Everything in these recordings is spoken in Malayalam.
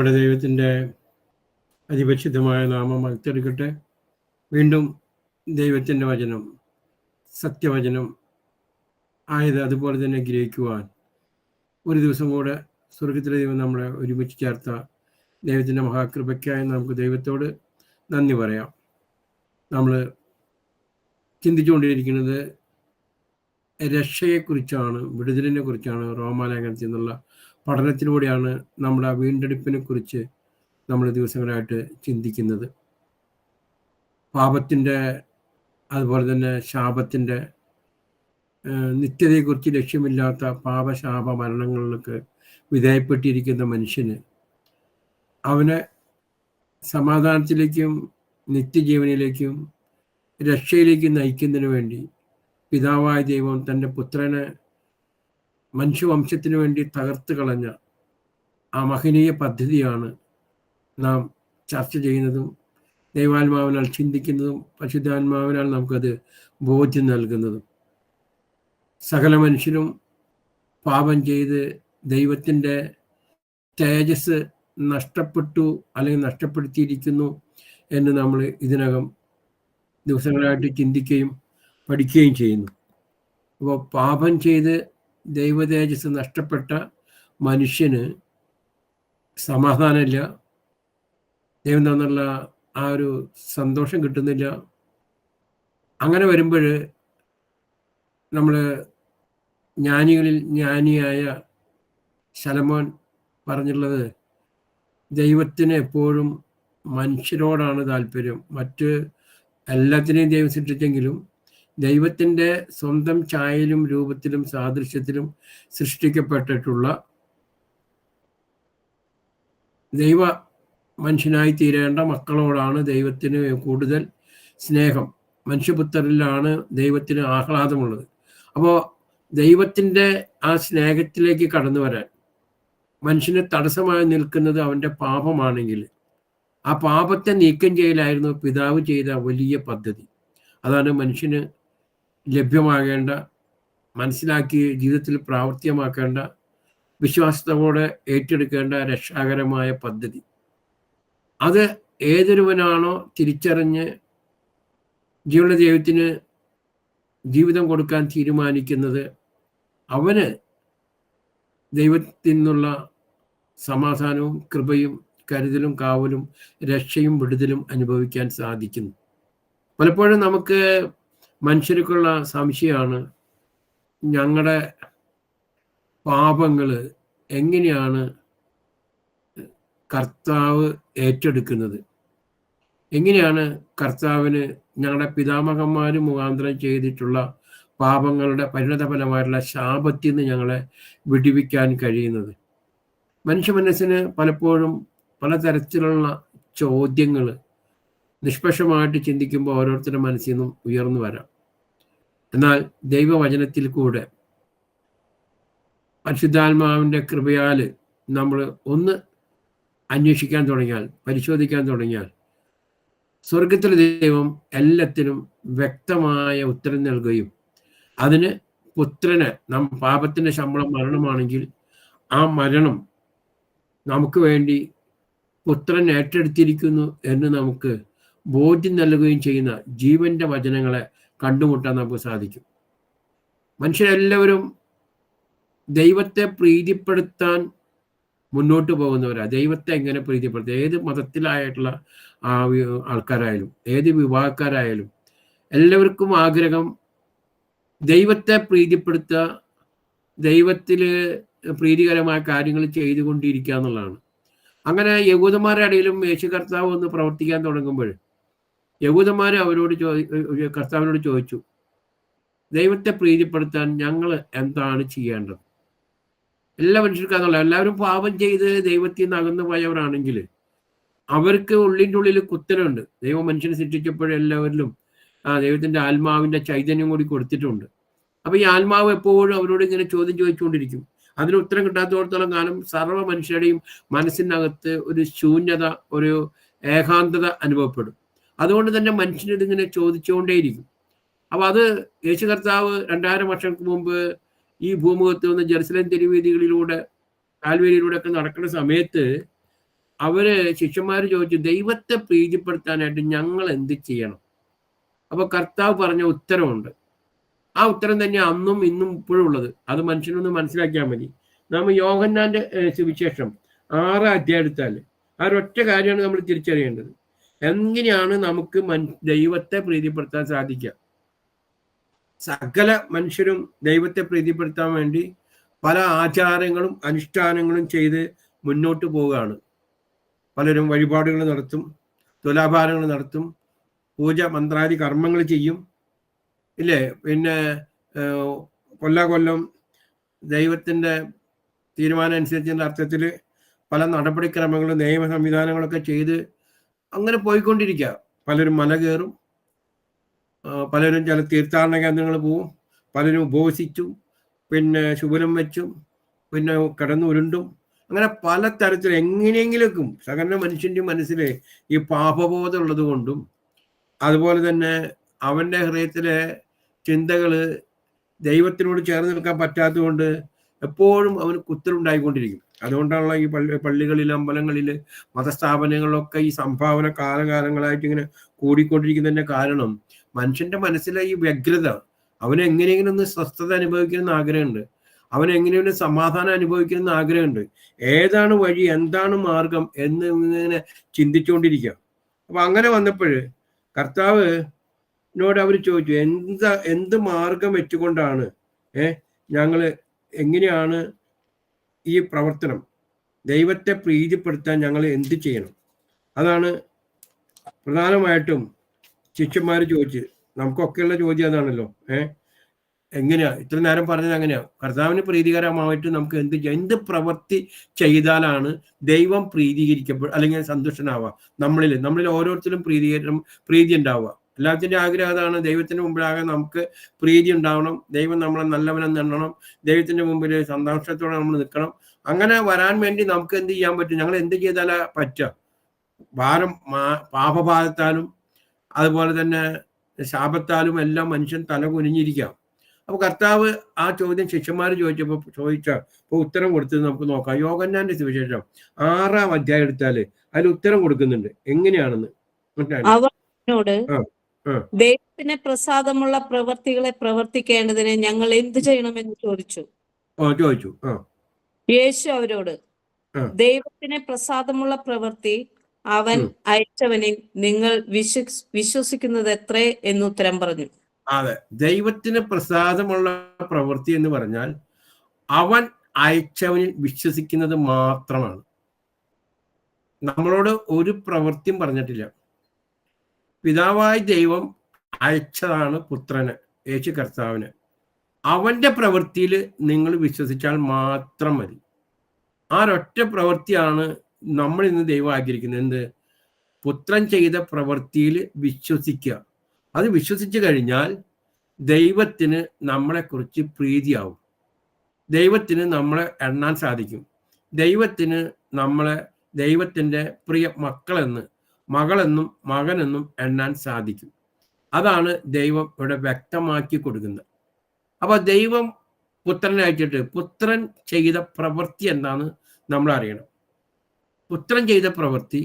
നമ്മുടെ ദൈവത്തിൻ്റെ അതിപരിശുദ്ധമായ നാമം മഹത്വപ്പെടുക്കട്ടെ. വീണ്ടും ദൈവത്തിൻ്റെ വചനം സത്യവചനം ആയത് അതുപോലെ തന്നെ ഗ്രഹിക്കുവാൻ ഒരു ദിവസം കൂടെ സ്വർഗത്തിലെ ദൈവം നമ്മളെ ഒരുമിച്ച് ചേർത്ത ദൈവത്തിൻ്റെ മഹാകൃപയ്ക്കായി നമുക്ക് ദൈവത്തോട് നന്ദി പറയാം. നമ്മൾ ചിന്തിച്ചുകൊണ്ടിരിക്കുന്നത് രക്ഷയെക്കുറിച്ചാണ്, വിടുതലിനെ കുറിച്ചാണ്. റോമാലേഖനത്തിൽ നിന്നുള്ള പഠനത്തിലൂടെയാണ് നമ്മുടെ ആ വീണ്ടെടുപ്പിനെ കുറിച്ച് നമ്മൾ ദിവസങ്ങളായിട്ട് ചിന്തിക്കുന്നത്. പാപത്തിൻ്റെ അതുപോലെ തന്നെ ശാപത്തിൻ്റെ നിത്യതയെക്കുറിച്ച് ലക്ഷ്യമില്ലാത്ത പാപശാപ മരണങ്ങളിലേക്ക് വിധേയപ്പെട്ടിരിക്കുന്ന മനുഷ്യന് അവനെ സമാധാനത്തിലേക്കും നിത്യജീവനിലേക്കും രക്ഷയിലേക്കും നയിക്കുന്നതിന് വേണ്ടി പിതാവായ ദൈവം തൻ്റെ പുത്രനെ മനുഷ്യവംശത്തിന് വേണ്ടി തകർത്ത് കളഞ്ഞ ആ മഹനീയ പദ്ധതിയാണ് നാം ചർച്ച ചെയ്യുന്നതും ദൈവാത്മാവിനാൽ ചിന്തിക്കുന്നതും പരിശുദ്ധാത്മാവിനാൽ നമുക്കത് ബോധ്യം നൽകുന്നതും. സകല മനുഷ്യരും പാപം ചെയ്ത് ദൈവത്തിൻ്റെ തേജസ് നഷ്ടപ്പെട്ടു അല്ലെങ്കിൽ നഷ്ടപ്പെടുത്തിയിരിക്കുന്നു എന്ന് നമ്മൾ ഇതിനകം ദിവസങ്ങളായിട്ട് ചിന്തിക്കുകയും പഠിക്കുകയും ചെയ്യുന്നു. അപ്പോൾ പാപം ചെയ്ത് ദൈവ തേജസ് നഷ്ടപ്പെട്ട മനുഷ്യന് സമാധാനമില്ല, ദൈവം തന്നുള്ള ആ ഒരു സന്തോഷം കിട്ടുന്നില്ല. അങ്ങനെ വരുമ്പോൾ നമ്മൾ ജ്ഞാനികളിൽ ജ്ഞാനിയായ ശലോമോൻ പറഞ്ഞിട്ടുള്ളത്, ദൈവത്തിന് എപ്പോഴും മനുഷ്യരോടാണ് താല്പര്യം. മറ്റ് എല്ലാത്തിനെയും ദൈവം സൃഷ്ടിച്ചെങ്കിലും ദൈവത്തിൻ്റെ സ്വന്തം ഛായയിലും രൂപത്തിലും സാദൃശ്യത്തിലും സൃഷ്ടിക്കപ്പെട്ടിട്ടുള്ള ദൈവ മനുഷ്യനായി തീരേണ്ട മക്കളോടാണ് ദൈവത്തിന് കൂടുതൽ സ്നേഹം. മനുഷ്യപുത്രരിലാണ് ദൈവത്തിന് ആഹ്ലാദമുള്ളത്. അപ്പോൾ ദൈവത്തിൻ്റെ ആ സ്നേഹത്തിലേക്ക് കടന്നു വരാൻ മനുഷ്യന് തടസ്സമായി നിൽക്കുന്നത് അവൻ്റെ പാപമാണെങ്കിൽ ആ പാപത്തെ നീക്കം ചെയ്യലായിരുന്നു പിതാവ് ചെയ്ത വലിയ പദ്ധതി. അതാണ് മനുഷ്യന് ലഭ്യമാകേണ്ട, മനസ്സിലാക്കി ജീവിതത്തിൽ പ്രാവർത്തികമാക്കേണ്ട, വിശ്വാസത്തോടെ ഏറ്റെടുക്കേണ്ട രക്ഷാകരമായ പദ്ധതി. അത് ഏതൊരുവനാണോ തിരിച്ചറിഞ്ഞ് ജീവനുള്ള ദൈവത്തിന് ജീവിതം കൊടുക്കാൻ തീരുമാനിക്കുന്നത്, അവന് ദൈവത്തിൽ നിന്നുള്ള സമാധാനവും കൃപയും കരുതലും കാവലും രക്ഷയും വിടുതലും അനുഭവിക്കാൻ സാധിക്കുന്നു. പലപ്പോഴും നമുക്ക് മനുഷ്യർക്കുള്ള സംശയമാണ്, ഞങ്ങളുടെ പാപങ്ങൾ എങ്ങനെയാണ് കർത്താവ് ഏറ്റെടുക്കുന്നത്? എങ്ങനെയാണ് കർത്താവിന് ഞങ്ങളുടെ പിതാമഹന്മാർ മുഖാന്തരം ചെയ്തിട്ടുള്ള പാപങ്ങളുടെ പരിണതഫലമായിട്ടുള്ള ശാപത്തിൽ നിന്ന് ഞങ്ങളെ വിടുവിക്കാൻ കഴിയുന്നത്? മനുഷ്യ മനസ്സിന് പലപ്പോഴും പലതരത്തിലുള്ള ചോദ്യങ്ങൾ നിഷ്പക്ഷമായിട്ട് ചിന്തിക്കുമ്പോൾ ഓരോരുത്തരുടെ മനസ്സിൽ നിന്നും ഉയർന്നു വരാം. എന്നാൽ ദൈവവചനത്തിൽ കൂടെ പരിശുദ്ധാത്മാവിൻ്റെ കൃപയാൽ നമ്മൾ ഒന്ന് അന്വേഷിക്കാൻ തുടങ്ങിയാൽ, പരിശോധിക്കാൻ തുടങ്ങിയാൽ, സ്വർഗത്തിലെ ദൈവം എല്ലാത്തിനും വ്യക്തമായ ഉത്തരം നൽകുകയും അതിന് പുത്രന് പാപത്തിൻ്റെ ശമ്പളം മരണമാണെങ്കിൽ ആ മരണം നമുക്ക് വേണ്ടി പുത്രൻ ഏറ്റെടുത്തിരിക്കുന്നു എന്ന് നമുക്ക് ബോധ്യം നൽകുകയും ചെയ്യുന്ന ജീവന്റെ വചനങ്ങളെ കണ്ടുമുട്ടാൻ നമുക്ക് സാധിക്കും. മനുഷ്യരെല്ലാവരും ദൈവത്തെ പ്രീതിപ്പെടുത്താൻ മുന്നോട്ട് പോകുന്നവരാ. ദൈവത്തെ എങ്ങനെ പ്രീതിപ്പെടുത്തുക? ഏത് മതത്തിലായിട്ടുള്ള ആൾക്കാരായാലും ഏത് വിഭാഗക്കാരായാലും എല്ലാവർക്കും ആഗ്രഹം ദൈവത്തെ പ്രീതിപ്പെടുത്തുക, ദൈവത്തിൽ പ്രീതികരമായ കാര്യങ്ങൾ ചെയ്തുകൊണ്ടിരിക്കുക എന്നുള്ളതാണ്. അങ്ങനെ യഹൂദന്മാരുടെ ഇടയിലും യേശു കർത്താവ് ഒന്ന് പ്രവർത്തിക്കാൻ തുടങ്ങുമ്പോൾ യഹൂദന്മാർ കർത്താവിനോട് ചോദിച്ചു, ദൈവത്തെ പ്രീതിപ്പെടുത്താൻ ഞങ്ങൾ എന്താണ് ചെയ്യേണ്ടത്? എല്ലാ മനുഷ്യർക്കാന്നുള്ള, എല്ലാവരും പാപം ചെയ്ത് ദൈവത്തിൽ നിന്ന് അകന്നു പോയവരാണെങ്കിൽ അവർക്ക് ഉള്ളിൻ്റെ ഉള്ളിൽ കുത്തലുണ്ട്. ദൈവം മനുഷ്യനെ സൃഷ്ടിച്ചപ്പോഴെല്ലാവരിലും ദൈവത്തിൻ്റെ ആത്മാവിൻ്റെ ചൈതന്യം കൂടി കൊടുത്തിട്ടുണ്ട്. അപ്പൊ ഈ ആത്മാവ് എപ്പോഴും അവരോട് ഇങ്ങനെ ചോദ്യം ചോദിച്ചുകൊണ്ടിരിക്കും. അതിന് ഉത്തരം കിട്ടാത്തോടത്തോളം കാലം സർവ്വ മനുഷ്യരുടെയും മനസ്സിനകത്ത് ഒരു ശൂന്യത, ഒരു ഏകാന്തത അനുഭവപ്പെടും. അതുകൊണ്ട് തന്നെ മനുഷ്യനിതിങ്ങനെ ചോദിച്ചുകൊണ്ടേയിരിക്കും. അപ്പൊ അത് യേശു കർത്താവ് 2000 വർഷങ്ങൾക്ക് മുമ്പ് ഈ ഭൂമുഖത്ത് നിന്ന് ജെറുസലേം തെരുവീതികളിലൂടെ കാൽവരിയിലൂടെ ഒക്കെ നടക്കുന്ന സമയത്ത് അവര് ശിഷ്യന്മാർ ചോദിച്ചു, ദൈവത്തെ പ്രീതിപ്പെടുത്താനായിട്ട് ഞങ്ങൾ എന്ത് ചെയ്യണം? അപ്പൊ കർത്താവ് പറഞ്ഞ ഉത്തരവുണ്ട്. ആ ഉത്തരം തന്നെ അന്നും ഇന്നും ഇപ്പോഴും ഉള്ളത്. അത് മനുഷ്യനൊന്ന് മനസ്സിലാക്കിയാൽ മതി. നാം യോഹന്നാന്റെ സുവിശേഷം 6 അധ്യായം എടുത്താൽ ആ ഒരൊറ്റ കാര്യമാണ് നമ്മൾ തിരിച്ചറിയേണ്ടത്. എങ്ങനെയാണ് നമുക്ക് ദൈവത്തെ പ്രീതിപ്പെടുത്താൻ സാധിക്കുക? സകല മനുഷ്യരും ദൈവത്തെ പ്രീതിപ്പെടുത്താൻ വേണ്ടി പല ആചാരങ്ങളും അനുഷ്ഠാനങ്ങളും ചെയ്ത് മുന്നോട്ട് പോവുകയാണ്. പലരും വഴിപാടുകൾ നടത്തും, തുലാഭാരങ്ങൾ നടത്തും, പൂജ മന്ത്രാദി കർമ്മങ്ങൾ ചെയ്യും, ഇല്ലേ? പിന്നെ കൊല്ലം ദൈവത്തിൻ്റെ തീരുമാനം അനുസരിച്ചുള്ള അർത്ഥത്തിൽ പല നടപടിക്രമങ്ങളും നിയമ സംവിധാനങ്ങളൊക്കെ ചെയ്ത് അങ്ങനെ പോയിക്കൊണ്ടിരിക്കുക. പലരും മല കയറും, പലരും ചില തീർത്ഥാടന കേന്ദ്രങ്ങൾ പോവും, പലരും ഉപവസിച്ചും പിന്നെ ശുഭലം വെച്ചും പിന്നെ കിടന്നുരുണ്ടും അങ്ങനെ പല തരത്തിൽ എങ്ങനെയെങ്കിലും സകല മനുഷ്യൻ്റെ മനസ്സിൽ ഈ പാപബോധം ഉള്ളത് കൊണ്ടും അതുപോലെ തന്നെ അവൻ്റെ ഹൃദയത്തിലെ ചിന്തകൾ ദൈവത്തിനോട് ചേർന്ന് നിൽക്കാൻ പറ്റാത്തത് കൊണ്ട് എപ്പോഴും അവന് കുത്തലുണ്ടായിക്കൊണ്ടിരിക്കും. അതുകൊണ്ടാണല്ലോ ഈ പള്ളികളിൽ, അമ്പലങ്ങളിൽ, മതസ്ഥാപനങ്ങളിലൊക്കെ ഈ സംഭാവന കാലകാലങ്ങളായിട്ട് ഇങ്ങനെ കൂടിക്കൊണ്ടിരിക്കുന്നതിൻ്റെ കാരണം മനുഷ്യന്റെ മനസ്സിലെ ഈ വ്യഗ്രത. അവന് എങ്ങനെയെങ്കിലും ഒന്ന് സ്വസ്ഥത അനുഭവിക്കണമെന്ന് ആഗ്രഹമുണ്ട്, അവന് എങ്ങനെയെങ്കിലും സമാധാനം അനുഭവിക്കണമെന്ന് ആഗ്രഹമുണ്ട്. ഏതാണ് വഴി, എന്താണ് മാർഗം എന്ന് ഇങ്ങനെ ചിന്തിച്ചുകൊണ്ടിരിക്കുക. അപ്പൊ അങ്ങനെ വന്നപ്പോൾ കർത്താവിനോട് അവർ ചോദിച്ചു, എന്ത് മാർഗം വെച്ചുകൊണ്ടാണ് ഞങ്ങൾ എങ്ങനെയാണ് ഈ പ്രവർത്തനം ദൈവത്തെ പ്രീതിപ്പെടുത്താൻ ഞങ്ങൾ എന്ത് ചെയ്യണം? അതാണ് പ്രധാനമായിട്ടും ശിഷ്യന്മാർ ചോദിച്ചു. നമുക്കൊക്കെയുള്ള ചോദ്യം അതാണല്ലോ. എങ്ങനെയാ ഇത്ര നേരം പറഞ്ഞത്? അങ്ങനെയാ കർത്താവിന് പ്രീതികരമായിട്ട് നമുക്ക് എന്ത് പ്രവൃത്തി ചെയ്താലാണ് ദൈവം അല്ലെങ്കിൽ സന്തുഷ്ടനാവുക? നമ്മളിൽ ഓരോരുത്തരും പ്രീതി ഉണ്ടാവുക. എല്ലാത്തിൻ്റെ ആഗ്രഹം അതാണ്. ദൈവത്തിന് മുമ്പിലാകാൻ നമുക്ക് പ്രീതി ഉണ്ടാവണം, ദൈവം നമ്മളെ നല്ലവനെന്ന് എണ്ണണം, ദൈവത്തിന്റെ മുമ്പിൽ സന്തോഷത്തോടെ നമ്മൾ നിൽക്കണം. അങ്ങനെ വരാൻ വേണ്ടി നമുക്ക് എന്ത് ചെയ്യാൻ പറ്റും? ഞങ്ങൾ എന്ത് ചെയ്താലാ പറ്റുക? പാപഭാരത്താലും അതുപോലെ തന്നെ ശാപത്താലും എല്ലാം മനുഷ്യൻ തല കുനിഞ്ഞിരിക്കാം. അപ്പൊ കർത്താവ് ആ ചോദ്യം ശിഷ്യന്മാർ ചോദിച്ചപ്പോൾ ഉത്തരം കൊടുത്തത് നമുക്ക് നോക്കാം. യോഹന്നാന്റെ സുവിശേഷം 6 അധ്യായം എടുത്താല് അതിൽ ഉത്തരം കൊടുക്കുന്നുണ്ട് എങ്ങനെയാണെന്ന്. ദൈവത്തിന് പ്രസാദമുള്ള പ്രവൃത്തികളെ പ്രവർത്തിക്കേണ്ടതിന് ഞങ്ങൾ എന്ത് ചെയ്യണമെന്ന് ചോദിച്ചു. യേശു അവരോട്, ദൈവത്തിന് പ്രസാദമുള്ള പ്രവൃത്തി അവൻ അയച്ചവനിൽ നിങ്ങൾ വിശ്വസിക്കുന്നത് എത്രേ എന്ന് ഉത്തരം പറഞ്ഞു. അതെ, ദൈവത്തിന് പ്രസാദമുള്ള പ്രവൃത്തി എന്ന് പറഞ്ഞാൽ അവൻ അയച്ചവനിൽ വിശ്വസിക്കുന്നത് മാത്രമാണ്. നമ്മളോട് ഒരു പ്രവൃത്തിയും പറഞ്ഞിട്ടില്ല. പിതാവായ ദൈവം അയച്ചതാണ് പുത്രന്, യേശു കർത്താവിന്. അവന്റെ പ്രവൃത്തിയിൽ നിങ്ങൾ വിശ്വസിച്ചാൽ മാത്രം മതി. ആ ഒരൊറ്റ പ്രവൃത്തിയാണ് നമ്മൾ ഇന്ന് ദൈവം ആഗ്രഹിക്കുന്നത്. എന്ത്? പുത്രൻ ചെയ്ത പ്രവൃത്തിയിൽ വിശ്വസിക്കുക. അത് വിശ്വസിച്ചു കഴിഞ്ഞാൽ ദൈവത്തിന് നമ്മളെക്കുറിച്ച് പ്രീതിയാവും, ദൈവത്തിന് നമ്മളെ എണ്ണാൻ സാധിക്കും, ദൈവത്തിന് നമ്മളെ ദൈവത്തിൻ്റെ പ്രിയ മകളെന്നും മകനെന്നും എണ്ണാൻ സാധിക്കും. അതാണ് ദൈവം ഇവിടെ വ്യക്തമാക്കി കൊടുക്കുന്നത്. അപ്പൊ ദൈവം പുത്രനെ അയച്ചിട്ട് പുത്രൻ ചെയ്ത പ്രവൃത്തി എന്താന്ന് നമ്മൾ അറിയണം. പുത്രൻ ചെയ്ത പ്രവൃത്തി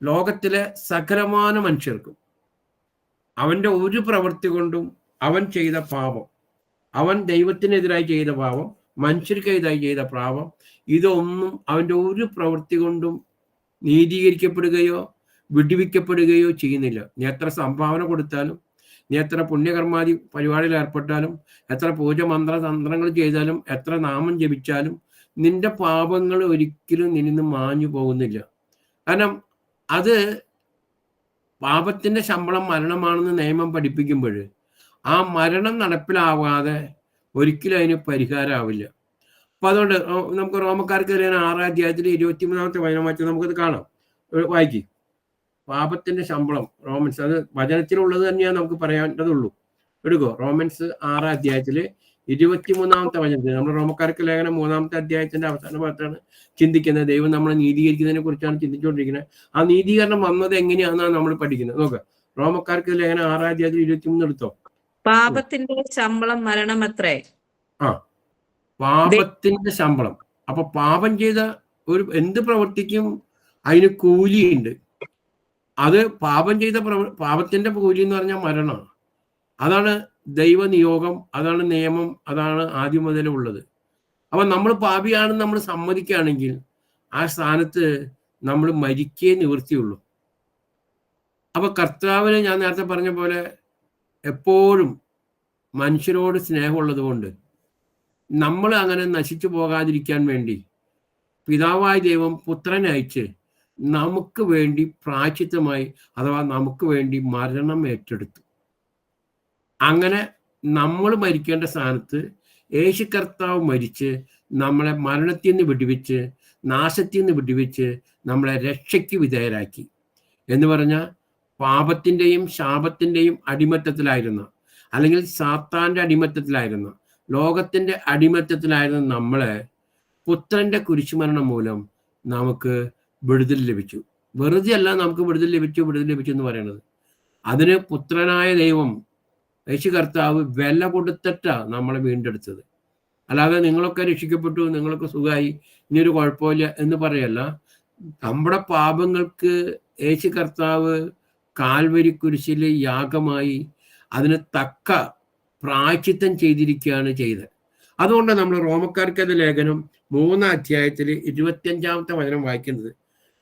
ലോകത്തിലെ സകലമാന മനുഷ്യർക്കും അവൻ്റെ ഒരു പ്രവൃത്തി കൊണ്ടും അവൻ ചെയ്ത പാപം, അവൻ ദൈവത്തിനെതിരായി ചെയ്ത പാപം, മനുഷ്യർക്കെതിരായി ചെയ്ത പാപം, ഇതൊന്നും അവൻ്റെ ഒരു പ്രവൃത്തി കൊണ്ടും നീതീകരിക്കപ്പെടുകയോ വിടുവിക്കപ്പെടുകയോ ചെയ്യുന്നില്ല. നീ എത്ര സംഭാവന കൊടുത്താലും, നീ എത്ര പുണ്യകർമാദി പരിപാടിയിൽ ഏർപ്പെട്ടാലും, എത്ര പൂജ തന്ത്രങ്ങൾ ചെയ്താലും, എത്ര നാമം ജപിച്ചാലും നിന്റെ പാപങ്ങൾ ഒരിക്കലും നിന്നിന്ന് മാഞ്ഞു പോകുന്നില്ല. കാരണം അത് പാപത്തിന്റെ ശമ്പളം മരണമാണെന്ന് നിയമം പഠിപ്പിക്കുമ്പോൾ ആ മരണം നടപ്പിലാവാതെ ഒരിക്കലും അതിന് പരിഹാരമാവില്ല. അപ്പൊ അതുകൊണ്ട് നമുക്ക് റോമക്കാർക്ക് 6 അധ്യായത്തിൽ 23-ാമത്തെ വചനം വായിച്ചാൽ നമുക്കത് കാണാം. വായിക്കും. പാപത്തിന്റെ ശമ്പളം, റോമൻസ്, അത് വചനത്തിലുള്ളത് തന്നെയാണ് നമുക്ക് പറയാനുള്ളതുള്ളൂ. എടുക്കോ, റോമൻസ് 6 അധ്യായത്തില് 23-ാമത്തെ വചനത്തിൽ. നമ്മൾ റോമക്കാർക്ക് ലേഖനം 3-ാമത്തെ അധ്യായത്തിന്റെ അവസാന ഭാഗത്താണ് ചിന്തിക്കുന്നത്. ദൈവം നമ്മളെ നീതീകരിക്കുന്നതിനെ കുറിച്ചാണ് ചിന്തിച്ചുകൊണ്ടിരിക്കുന്നത്. ആ നീതീകരണം വന്നത് എങ്ങനെയാണെന്നാണ് നമ്മൾ പഠിക്കുന്നത്. നോക്കാം, റോമക്കാർക്ക് ലേഖനം 6 അധ്യായത്തിൽ 23 എടുത്തോ. പാപത്തിന്റെ ശമ്പളം മരണമത്രേ. പാപത്തിന്റെ ശമ്പളം. അപ്പൊ പാപം ചെയ്ത എന്ത് പ്രവർത്തിക്കും അതിന് കൂലിയുണ്ട്. അത് പാപം ചെയ്ത പാപത്തിന്റെ കൂലി എന്ന് പറഞ്ഞാൽ മരണമാണ്. അതാണ് ദൈവനിയോഗം, അതാണ് നിയമം, അതാണ് ആദ്യം മുതലേ ഉള്ളത്. അപ്പൊ നമ്മൾ പാപിയാണെന്ന് നമ്മൾ സമ്മതിക്കുകയാണെങ്കിൽ ആ സ്ഥാനത്ത് നമ്മൾ മരിക്കേ നിവൃത്തിയുള്ളൂ. അപ്പൊ കർത്താവിന് ഞാൻ നേരത്തെ പറഞ്ഞ പോലെ എപ്പോഴും മനുഷ്യരോട് സ്നേഹമുള്ളത് കൊണ്ട് നമ്മൾ അങ്ങനെ നശിച്ചു പോകാതിരിക്കാൻ വേണ്ടി പിതാവായ ദൈവം പുത്രനെ അയച്ച് നമുക്ക് വേണ്ടി പ്രായശ്ചിത്തമായി, അഥവാ നമുക്ക് വേണ്ടി മരണം ഏറ്റെടുത്തു. അങ്ങനെ നമ്മൾ മരിക്കേണ്ട സ്ഥാനത്ത് യേശു കർത്താവ് മരിച്ച് നമ്മളെ മരണത്തിൽ നിന്ന് വിടുവിച്ച്, നാശത്തിൽ നിന്ന് വിടുവിച്ച് നമ്മളെ രക്ഷയ്ക്ക് വിധേയരാക്കി. എന്ന് പറഞ്ഞാൽ പാപത്തിൻ്റെയും ശാപത്തിൻ്റെയും അടിമത്തത്തിലായിരുന്ന, അല്ലെങ്കിൽ സാത്താൻ്റെ അടിമത്തത്തിലായിരുന്ന, ലോകത്തിൻ്റെ അടിമത്തത്തിലായിരുന്ന നമ്മളെ പുത്രന്റെ കുരിശുമരണം മൂലം നമുക്ക് വിടുതൽ ലഭിച്ചു. വെറുതെ അല്ല നമുക്ക് വിടുതൽ ലഭിച്ചു എന്ന് പറയുന്നത്. അതിന് പുത്രനായ ദൈവം യേശു കർത്താവ് വില കൊടുത്തിട്ടാ നമ്മളെ വീണ്ടെടുത്തത്. അല്ലാതെ നിങ്ങളൊക്കെ രക്ഷിക്കപ്പെട്ടു, നിങ്ങളൊക്കെ സുഖമായി, ഇനിയൊരു കുഴപ്പമില്ല എന്ന് പറയല്ല. നമ്മുടെ പാപങ്ങൾക്ക് യേശു കർത്താവ് കാൽവരി കുരിശിൽ യാഗമായി അതിന് തക്ക പ്രായശ്ചിത്തം ചെയ്തിരിക്കുകയാണ് ചെയ്തത്. അതുകൊണ്ട് നമ്മൾ റോമക്കാർക്കത് ലേഖനം 3 അധ്യായത്തിൽ 25-ാമത്തെ വചനം വായിക്കുന്നത്.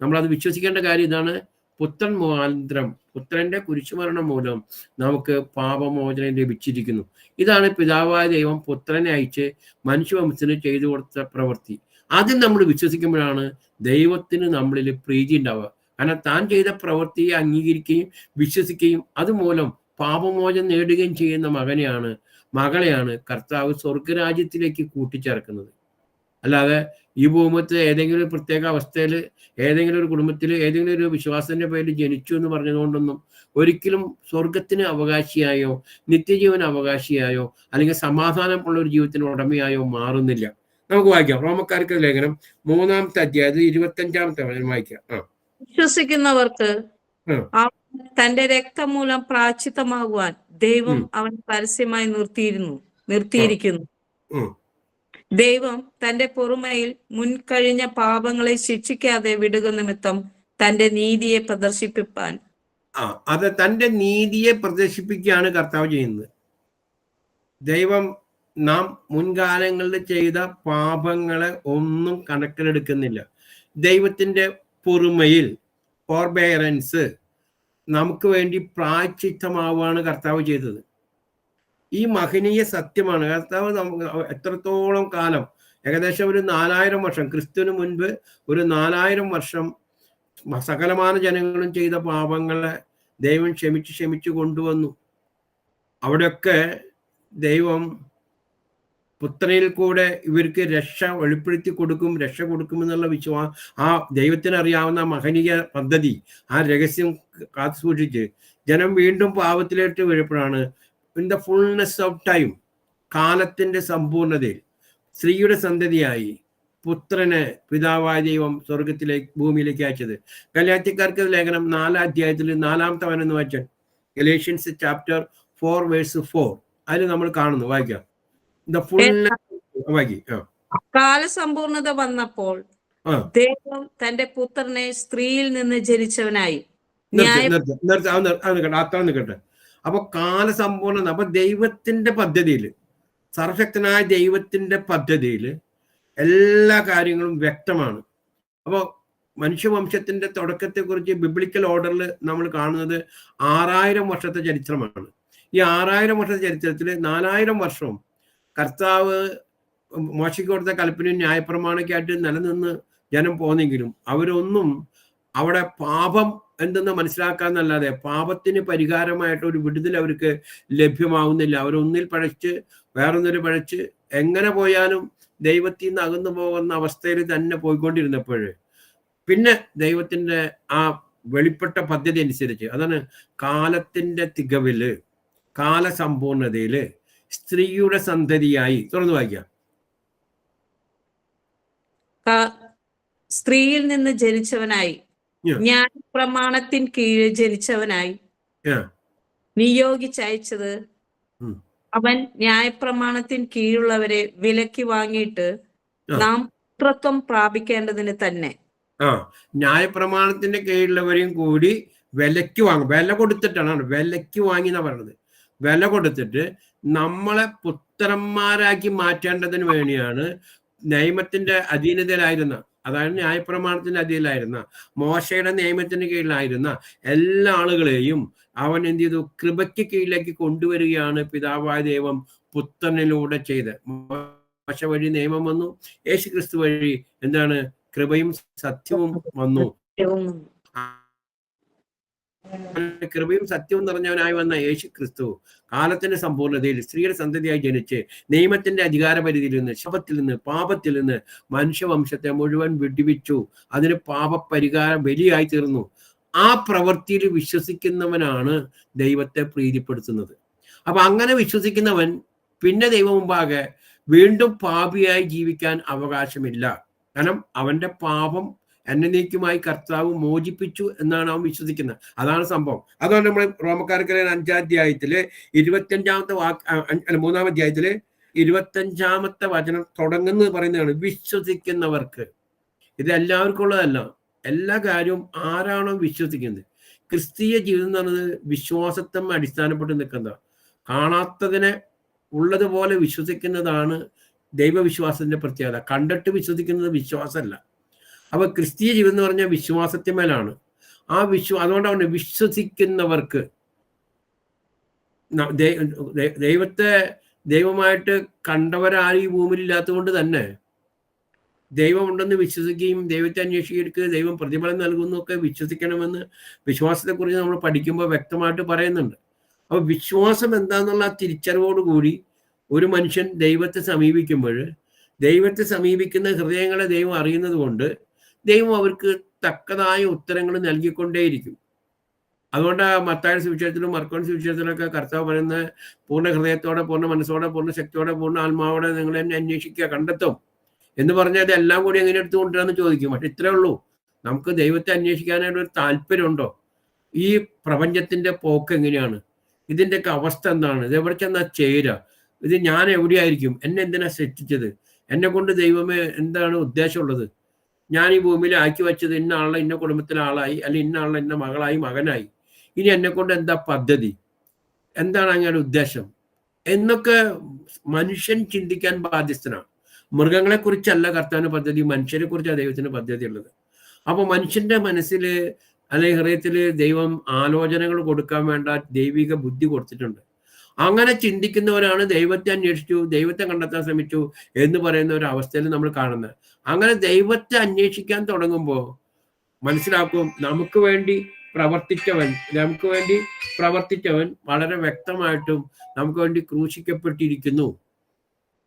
നമ്മളത് വിശ്വസിക്കേണ്ട കാര്യം ഇതാണ്: പുത്രൻ മുഖാന്തരം, പുത്രന്റെ കുരിശുമരണം മൂലം നമുക്ക് പാപമോചനം ലഭിച്ചിരിക്കുന്നു. ഇതാണ് പിതാവായ ദൈവം പുത്രനെ അയച്ച് മനുഷ്യവംശത്തിന് ചെയ്തു കൊടുത്ത പ്രവൃത്തി. അത് നമ്മൾ വിശ്വസിക്കുമ്പോഴാണ് ദൈവത്തിന് നമ്മളിൽ പ്രീതി ഉണ്ടാവുക. കാരണം താൻ ചെയ്ത പ്രവൃത്തിയെ അംഗീകരിക്കുകയും വിശ്വസിക്കുകയും അതുമൂലം പാപമോചനം നേടുകയും ചെയ്യുന്ന മകളെയാണ് കർത്താവ് സ്വർഗരാജ്യത്തിലേക്ക് കൂട്ടിച്ചേർക്കുന്നത്. അല്ലാതെ ഈ ഭൂമത്തെ ഏതെങ്കിലും ഒരു പ്രത്യേക അവസ്ഥയിൽ, ഏതെങ്കിലും ഒരു കുടുംബത്തിൽ, ഏതെങ്കിലും ഒരു വിശ്വാസത്തിന്റെ പേരിൽ ജനിച്ചു എന്ന് പറഞ്ഞതുകൊണ്ടൊന്നും ഒരിക്കലും സ്വർഗത്തിന് അവകാശിയായോ നിത്യജീവൻ അവകാശിയായോ അല്ലെങ്കിൽ സമാധാനമുള്ള ഒരു ജീവിതത്തിന് ഉടമയായോ മാറുന്നില്ല. നമുക്ക് വായിക്കാം റോമക്കാർക്ക് ലേഖനം 3-ാമത്തെ അധ്യായത്തിൽ 25-ാമത്തെ വചനം വായിക്കാം. വിശ്വസിക്കുന്നവർക്ക് തന്റെ രക്തം മൂലം പ്രായശ്ചിത്തമാകുവാൻ ദൈവം അവൻ പരസ്യമായി നിർത്തിയിരിക്കുന്നു. ദൈവം തന്റെ പൊറുമയിൽ മുൻകഴിഞ്ഞ പാപങ്ങളെ ശിക്ഷിക്കാതെ വിടുക നിമിത്തം തന്റെ നീതിയെ പ്രദർശിപ്പിപ്പാൻ അത് തന്റെ നീതിയെ പ്രദർശിപ്പിക്കുകയാണ് കർത്താവ് ചെയ്യുന്നത്. ദൈവം നാം മുൻകാലങ്ങളിൽ ചെയ്ത പാപങ്ങളെ ഒന്നും കണക്കിലെടുക്കുന്നില്ല. ദൈവത്തിന്റെ പൊറുമയിൽ, ഫോർബെയറൻസ്, നമുക്ക് വേണ്ടി പ്രായശ്ചിത്തമാവുകയാണ് കർത്താവ് ചെയ്തത്. ഈ മഹനീയ സത്യമാണ്. കർത്താവ് എത്രത്തോളം കാലം, ഏകദേശം ഒരു 4000 വർഷം, ക്രിസ്തുവിന് മുൻപ് ഒരു 4000 വർഷം സകലമാന ജനങ്ങളും ചെയ്ത പാപങ്ങളെ ദൈവം ക്ഷമിച്ചു കൊണ്ടുവന്നു. അവിടെയൊക്കെ ദൈവം പുത്രനിൽ കൂടെ ഇവർക്ക് രക്ഷ വെളിപ്പെടുത്തി രക്ഷ കൊടുക്കുമെന്നുള്ള വിശ്വാസം, ആ ദൈവത്തിന് അറിയാവുന്ന മഹനീയ പദ്ധതി, ആ രഹസ്യം കാത്തു സൂക്ഷിച്ച് ജനം വീണ്ടും പാപത്തിലേക്ക് വീഴപ്പോഴാണ് in the fullness of time, കാലത്തിന്റെ സമ്പൂർണതയിൽ സ്ത്രീയുടെ സന്തതിയായി പുത്രനെ പിതാവായ ദൈവം ഭൂമിയിലേക്ക് അയച്ചത്. ഗലാത്യക്കാർക്ക് ലേഖനം 4 അധ്യായത്തിൽ 4-ാമത്തെ വചനം എന്ന് വായിച്ചാൽ, ഗലേഷ്യൻസ് ചാപ്റ്റർ 4 വേഴ്സ് 4, അതിൽ നമ്മൾ കാണുന്നു. വായിക്കാം. കാലസമ്പൂർണത വന്നപ്പോൾ ദൈവം തന്റെ പുത്രനെ സ്ത്രീയിൽ നിന്ന് ജനിച്ചവനായി നിൽക്കട്ടെ. അപ്പൊ കാലസമ്പൂർണത, അപ്പൊ ദൈവത്തിന്റെ പദ്ധതിയിൽ, സർവശക്തനായ ദൈവത്തിന്റെ പദ്ധതിയിൽ എല്ലാ കാര്യങ്ങളും വ്യക്തമാണ്. അപ്പോൾ മനുഷ്യവംശത്തിന്റെ തുടക്കത്തെക്കുറിച്ച് ബിബ്ലിക്കൽ ഓർഡറിൽ നമ്മൾ കാണുന്നത് 6000 വർഷത്തെ ചരിത്രമാണ്. ഈ 6000 വർഷത്തെ ചരിത്രത്തിൽ 4000 വർഷവും കർത്താവ് മോശയ്ക്ക് കൊടുത്ത കൽപ്പനയും ന്യായപ്രമാണമൊക്കെയായിട്ട് നിലനിന്ന് ജനം പോന്നെങ്കിലും അവരൊന്നും അവിടെ പാപം എന്തെന്ന് മനസ്സിലാക്കാന്നല്ലാതെ പാപത്തിന് പരിഹാരമായിട്ട് ഒരു വിടുതൽ അവർക്ക് ലഭ്യമാവുന്നില്ല. അവരൊന്നിൽ പഴച്ച് വേറൊന്നിൽ പഴച്ച് എങ്ങനെ പോയാലും ദൈവത്തിൽ നിന്ന് അകന്നു പോകുന്ന അവസ്ഥയിൽ തന്നെ പോയിക്കൊണ്ടിരുന്നപ്പോൾ പിന്നെ ദൈവത്തിന്റെ ആ വെളിപ്പെട്ട പദ്ധതി അനുസരിച്ച്, അതാണ് കാലത്തിന്റെ തികവില്, കാലസമ്പൂർണതയില് സ്ത്രീയുടെ സന്തതിയായി, തുറന്നു വായിക്കാം, സ്ത്രീയിൽ നിന്ന് ജനിച്ചവനായി, ന്യായപ്രമാണത്തിൻ കീഴിൽ ജനിച്ചവനായി നിയോഗിച്ചയച്ചത് അവൻ ന്യായപ്രമാണത്തിന് കീഴുള്ളവരെ വിലക്കി വാങ്ങിയിട്ട് നാം പുത്രത്വം പ്രാപിക്കേണ്ടതിന് തന്നെ. ന്യായപ്രമാണത്തിന്റെ കീഴിലുള്ളവരെയും കൂടി വിലയ്ക്ക് വാങ്ങും. വില കൊടുത്തിട്ടാണ്, വിലയ്ക്ക് വാങ്ങി എന്നാ പറയുന്നത്. വില കൊടുത്തിട്ട് നമ്മളെ പുത്രന്മാരാക്കി മാറ്റേണ്ടതിന് വേണ്ടിയാണ് നിയമത്തിന്റെ അധീനതയിലായിരുന്ന, അതായത് ന്യായപ്രമാണത്തിന്റെ അധീനയിലായിരുന്ന, മോശയുടെ നിയമത്തിന്റെ കീഴിലായിരുന്ന എല്ലാ ആളുകളെയും അവൻ എന്ത് ചെയ്തു? കൃപയ്ക്ക് കീഴിലേക്ക് കൊണ്ടുവരികയാണ് പിതാവായ ദൈവം പുത്രനിലൂടെ ചെയ്ത്. മോശ വഴി നിയമം വന്നു, യേശു ക്രിസ്തു വഴി എന്താണ്? കൃപയും സത്യവും വന്നു. കൃപയും സത്യവും നിറഞ്ഞവനായി വന്ന യേശു ക്രിസ്തു കാലത്തിന്റെ സമ്പൂർണ്ണതയിൽ സ്ത്രീയുടെ സന്തതിയായി ജനിച്ച് നിയമത്തിന്റെ അധികാര പരിധിയിൽ നിന്ന്, ശപത്തിൽ നിന്ന്, പാപത്തിൽ നിന്ന് മനുഷ്യവംശത്തെ മുഴുവൻ വിടുവിച്ചു. അതിന് പാപപരിഹാര ബലിയായി തീർന്നു. ആ പ്രവൃത്തിയിൽ വിശ്വസിക്കുന്നവനാണ് ദൈവത്തെ പ്രീതിപ്പെടുത്തുന്നത്. അപ്പൊ അങ്ങനെ വിശ്വസിക്കുന്നവൻ പിന്നെ ദൈവം മുമ്പാകെ വീണ്ടും പാപിയായി ജീവിക്കാൻ അവകാശമില്ല. കാരണം അവന്റെ പാപം എന്നേക്കുമായി കർത്താവ് മോചിപ്പിച്ചു എന്നാണ് അവൻ വിശ്വസിക്കുന്നത്. അതാണ് സംഭവം. അതുകൊണ്ട് നമ്മൾ റോമക്കാർക്ക് 5-ാം അധ്യായത്തില് 25-ാമത്തെ വാക്ക്, 3-ാം അധ്യായത്തില് 25-ാമത്തെ വചനം തുടങ്ങുന്നത് പറയുന്നതാണ് വിശ്വസിക്കുന്നവർക്ക്. ഇത് എല്ലാവർക്കും ഉള്ളതല്ല. എല്ലാ കാര്യവും ആരാണോ വിശ്വസിക്കുന്നത്. ക്രിസ്തീയ ജീവിതം എന്ന് പറയുന്നത് വിശ്വാസത്തെ അടിസ്ഥാനപ്പെട്ട് നിൽക്കുന്നത്. കാണാത്തതിനെ ഉള്ളതുപോലെ വിശ്വസിക്കുന്നതാണ് ദൈവവിശ്വാസത്തിന്റെ പ്രത്യേകത. കണ്ടിട്ട് വിശ്വസിക്കുന്നത് വിശ്വാസമല്ല. അപ്പൊ ക്രിസ്തീയ ജീവിതം എന്ന് പറഞ്ഞാൽ വിശ്വാസത്തിന്മേലാണ്. അതുകൊണ്ടാണ് വിശ്വസിക്കുന്നവർക്ക്. ദൈവത്തെ ദൈവമായിട്ട് കണ്ടവരാരും ഈ ഭൂമിയിൽ ഇല്ലാത്തത് കൊണ്ട് തന്നെ ദൈവമുണ്ടെന്ന് വിശ്വസിക്കുകയും ദൈവത്തെ അന്വേഷിക്കുകയും ദൈവം പ്രതിഫലം നൽകുന്നൊക്കെ വിശ്വസിക്കണമെന്ന് വിശ്വാസത്തെക്കുറിച്ച് നമ്മൾ പഠിക്കുമ്പോൾ വ്യക്തമായിട്ട് പറയുന്നുണ്ട്. അപ്പോൾ വിശ്വാസം എന്താന്നുള്ള തിരിച്ചറിവോടുകൂടി ഒരു മനുഷ്യൻ ദൈവത്തെ സമീപിക്കുമ്പോൾ, ദൈവത്തെ സമീപിക്കുന്ന ഹൃദയങ്ങളെ ദൈവം അറിയുന്നത് കൊണ്ട് ദൈവം അവർക്ക് തക്കതായ ഉത്തരങ്ങൾ നൽകിക്കൊണ്ടേയിരിക്കും. അതുകൊണ്ട് മത്തായിയുടെ സുവിശേഷത്തിലും മർക്കോയുടെ സുവിശേഷത്തിലൊക്കെ കർത്താവ് പറയുന്ന പൂർണ്ണ ഹൃദയത്തോടെ, പൂർണ്ണ മനസ്സോടെ, പൂർണ്ണ ശക്തിയോടെ, പൂർണ്ണ ആത്മാവോടെ നിങ്ങൾ എന്നെ അന്വേഷിക്കുക, കണ്ടെത്തും എന്ന് പറഞ്ഞാൽ അതെല്ലാം കൂടി എങ്ങനെ എടുത്തു കൊണ്ടുവരാന്ന് ചോദിക്കും. പക്ഷെ ഇത്രേ ഉള്ളൂ, നമുക്ക് ദൈവത്തെ അന്വേഷിക്കാനായിട്ട് ഒരു താല്പര്യമുണ്ടോ? ഈ പ്രപഞ്ചത്തിന്റെ പോക്ക് എങ്ങനെയാണ്? ഇതിൻ്റെയൊക്കെ അവസ്ഥ എന്താണ്? ഇത് എവിടെ ചെന്നാൽ ചേരുക? ഇത് ഞാൻ എവിടെയായിരിക്കും? എന്നെ എന്തിനാ സൃഷ്ടിച്ചത്? എന്നെ കൊണ്ട് ദൈവമേ എന്താണ് ഉദ്ദേശമുള്ളത്? ഞാൻ ഈ ഭൂമിയിൽ ആക്കി വെച്ചത് ഇന്ന ആളെ ഇന്ന കുടുംബത്തിലെ ആളായി, അല്ലെങ്കിൽ ഇന്ന ആളെ ഇന്ന മകളായി, മകനായി. ഇനി എന്നെ കൊണ്ട് എന്താ പദ്ധതി? എന്താണ് അങ്ങയുടെ ഉദ്ദേശം എന്നൊക്കെ മനുഷ്യൻ ചിന്തിക്കാൻ ബാധ്യസ്ഥനാണ്. മൃഗങ്ങളെ കുറിച്ചല്ല കർത്താവിന്റെ പദ്ധതി, മനുഷ്യരെ കുറിച്ചാണ് ദൈവത്തിന്റെ പദ്ധതി ഉള്ളത്. അപ്പൊ മനുഷ്യന്റെ മനസ്സിൽ അല്ലെങ്കിൽ ഹൃദയത്തിൽ ദൈവം ആലോചനകൾ കൊടുക്കാൻ വേണ്ട ദൈവിക ബുദ്ധി കൊടുത്തിട്ടുണ്ട്. അങ്ങനെ ചിന്തിക്കുന്നവരാണ് ദൈവത്തെ അന്വേഷിച്ചു, ദൈവത്തെ കണ്ടെത്താൻ ശ്രമിച്ചു എന്ന് പറയുന്ന ഒരു അവസ്ഥയിൽ നമ്മൾ കാണുന്നത്. അങ്ങനെ ദൈവത്തെ അന്വേഷിക്കാൻ തുടങ്ങുമ്പോൾ മനസ്സിലാക്കും, നമുക്ക് വേണ്ടി പ്രവർത്തിച്ചവൻ വളരെ വ്യക്തമായിട്ടും നമുക്ക് വേണ്ടി ക്രൂശിക്കപ്പെട്ടിരിക്കുന്നു.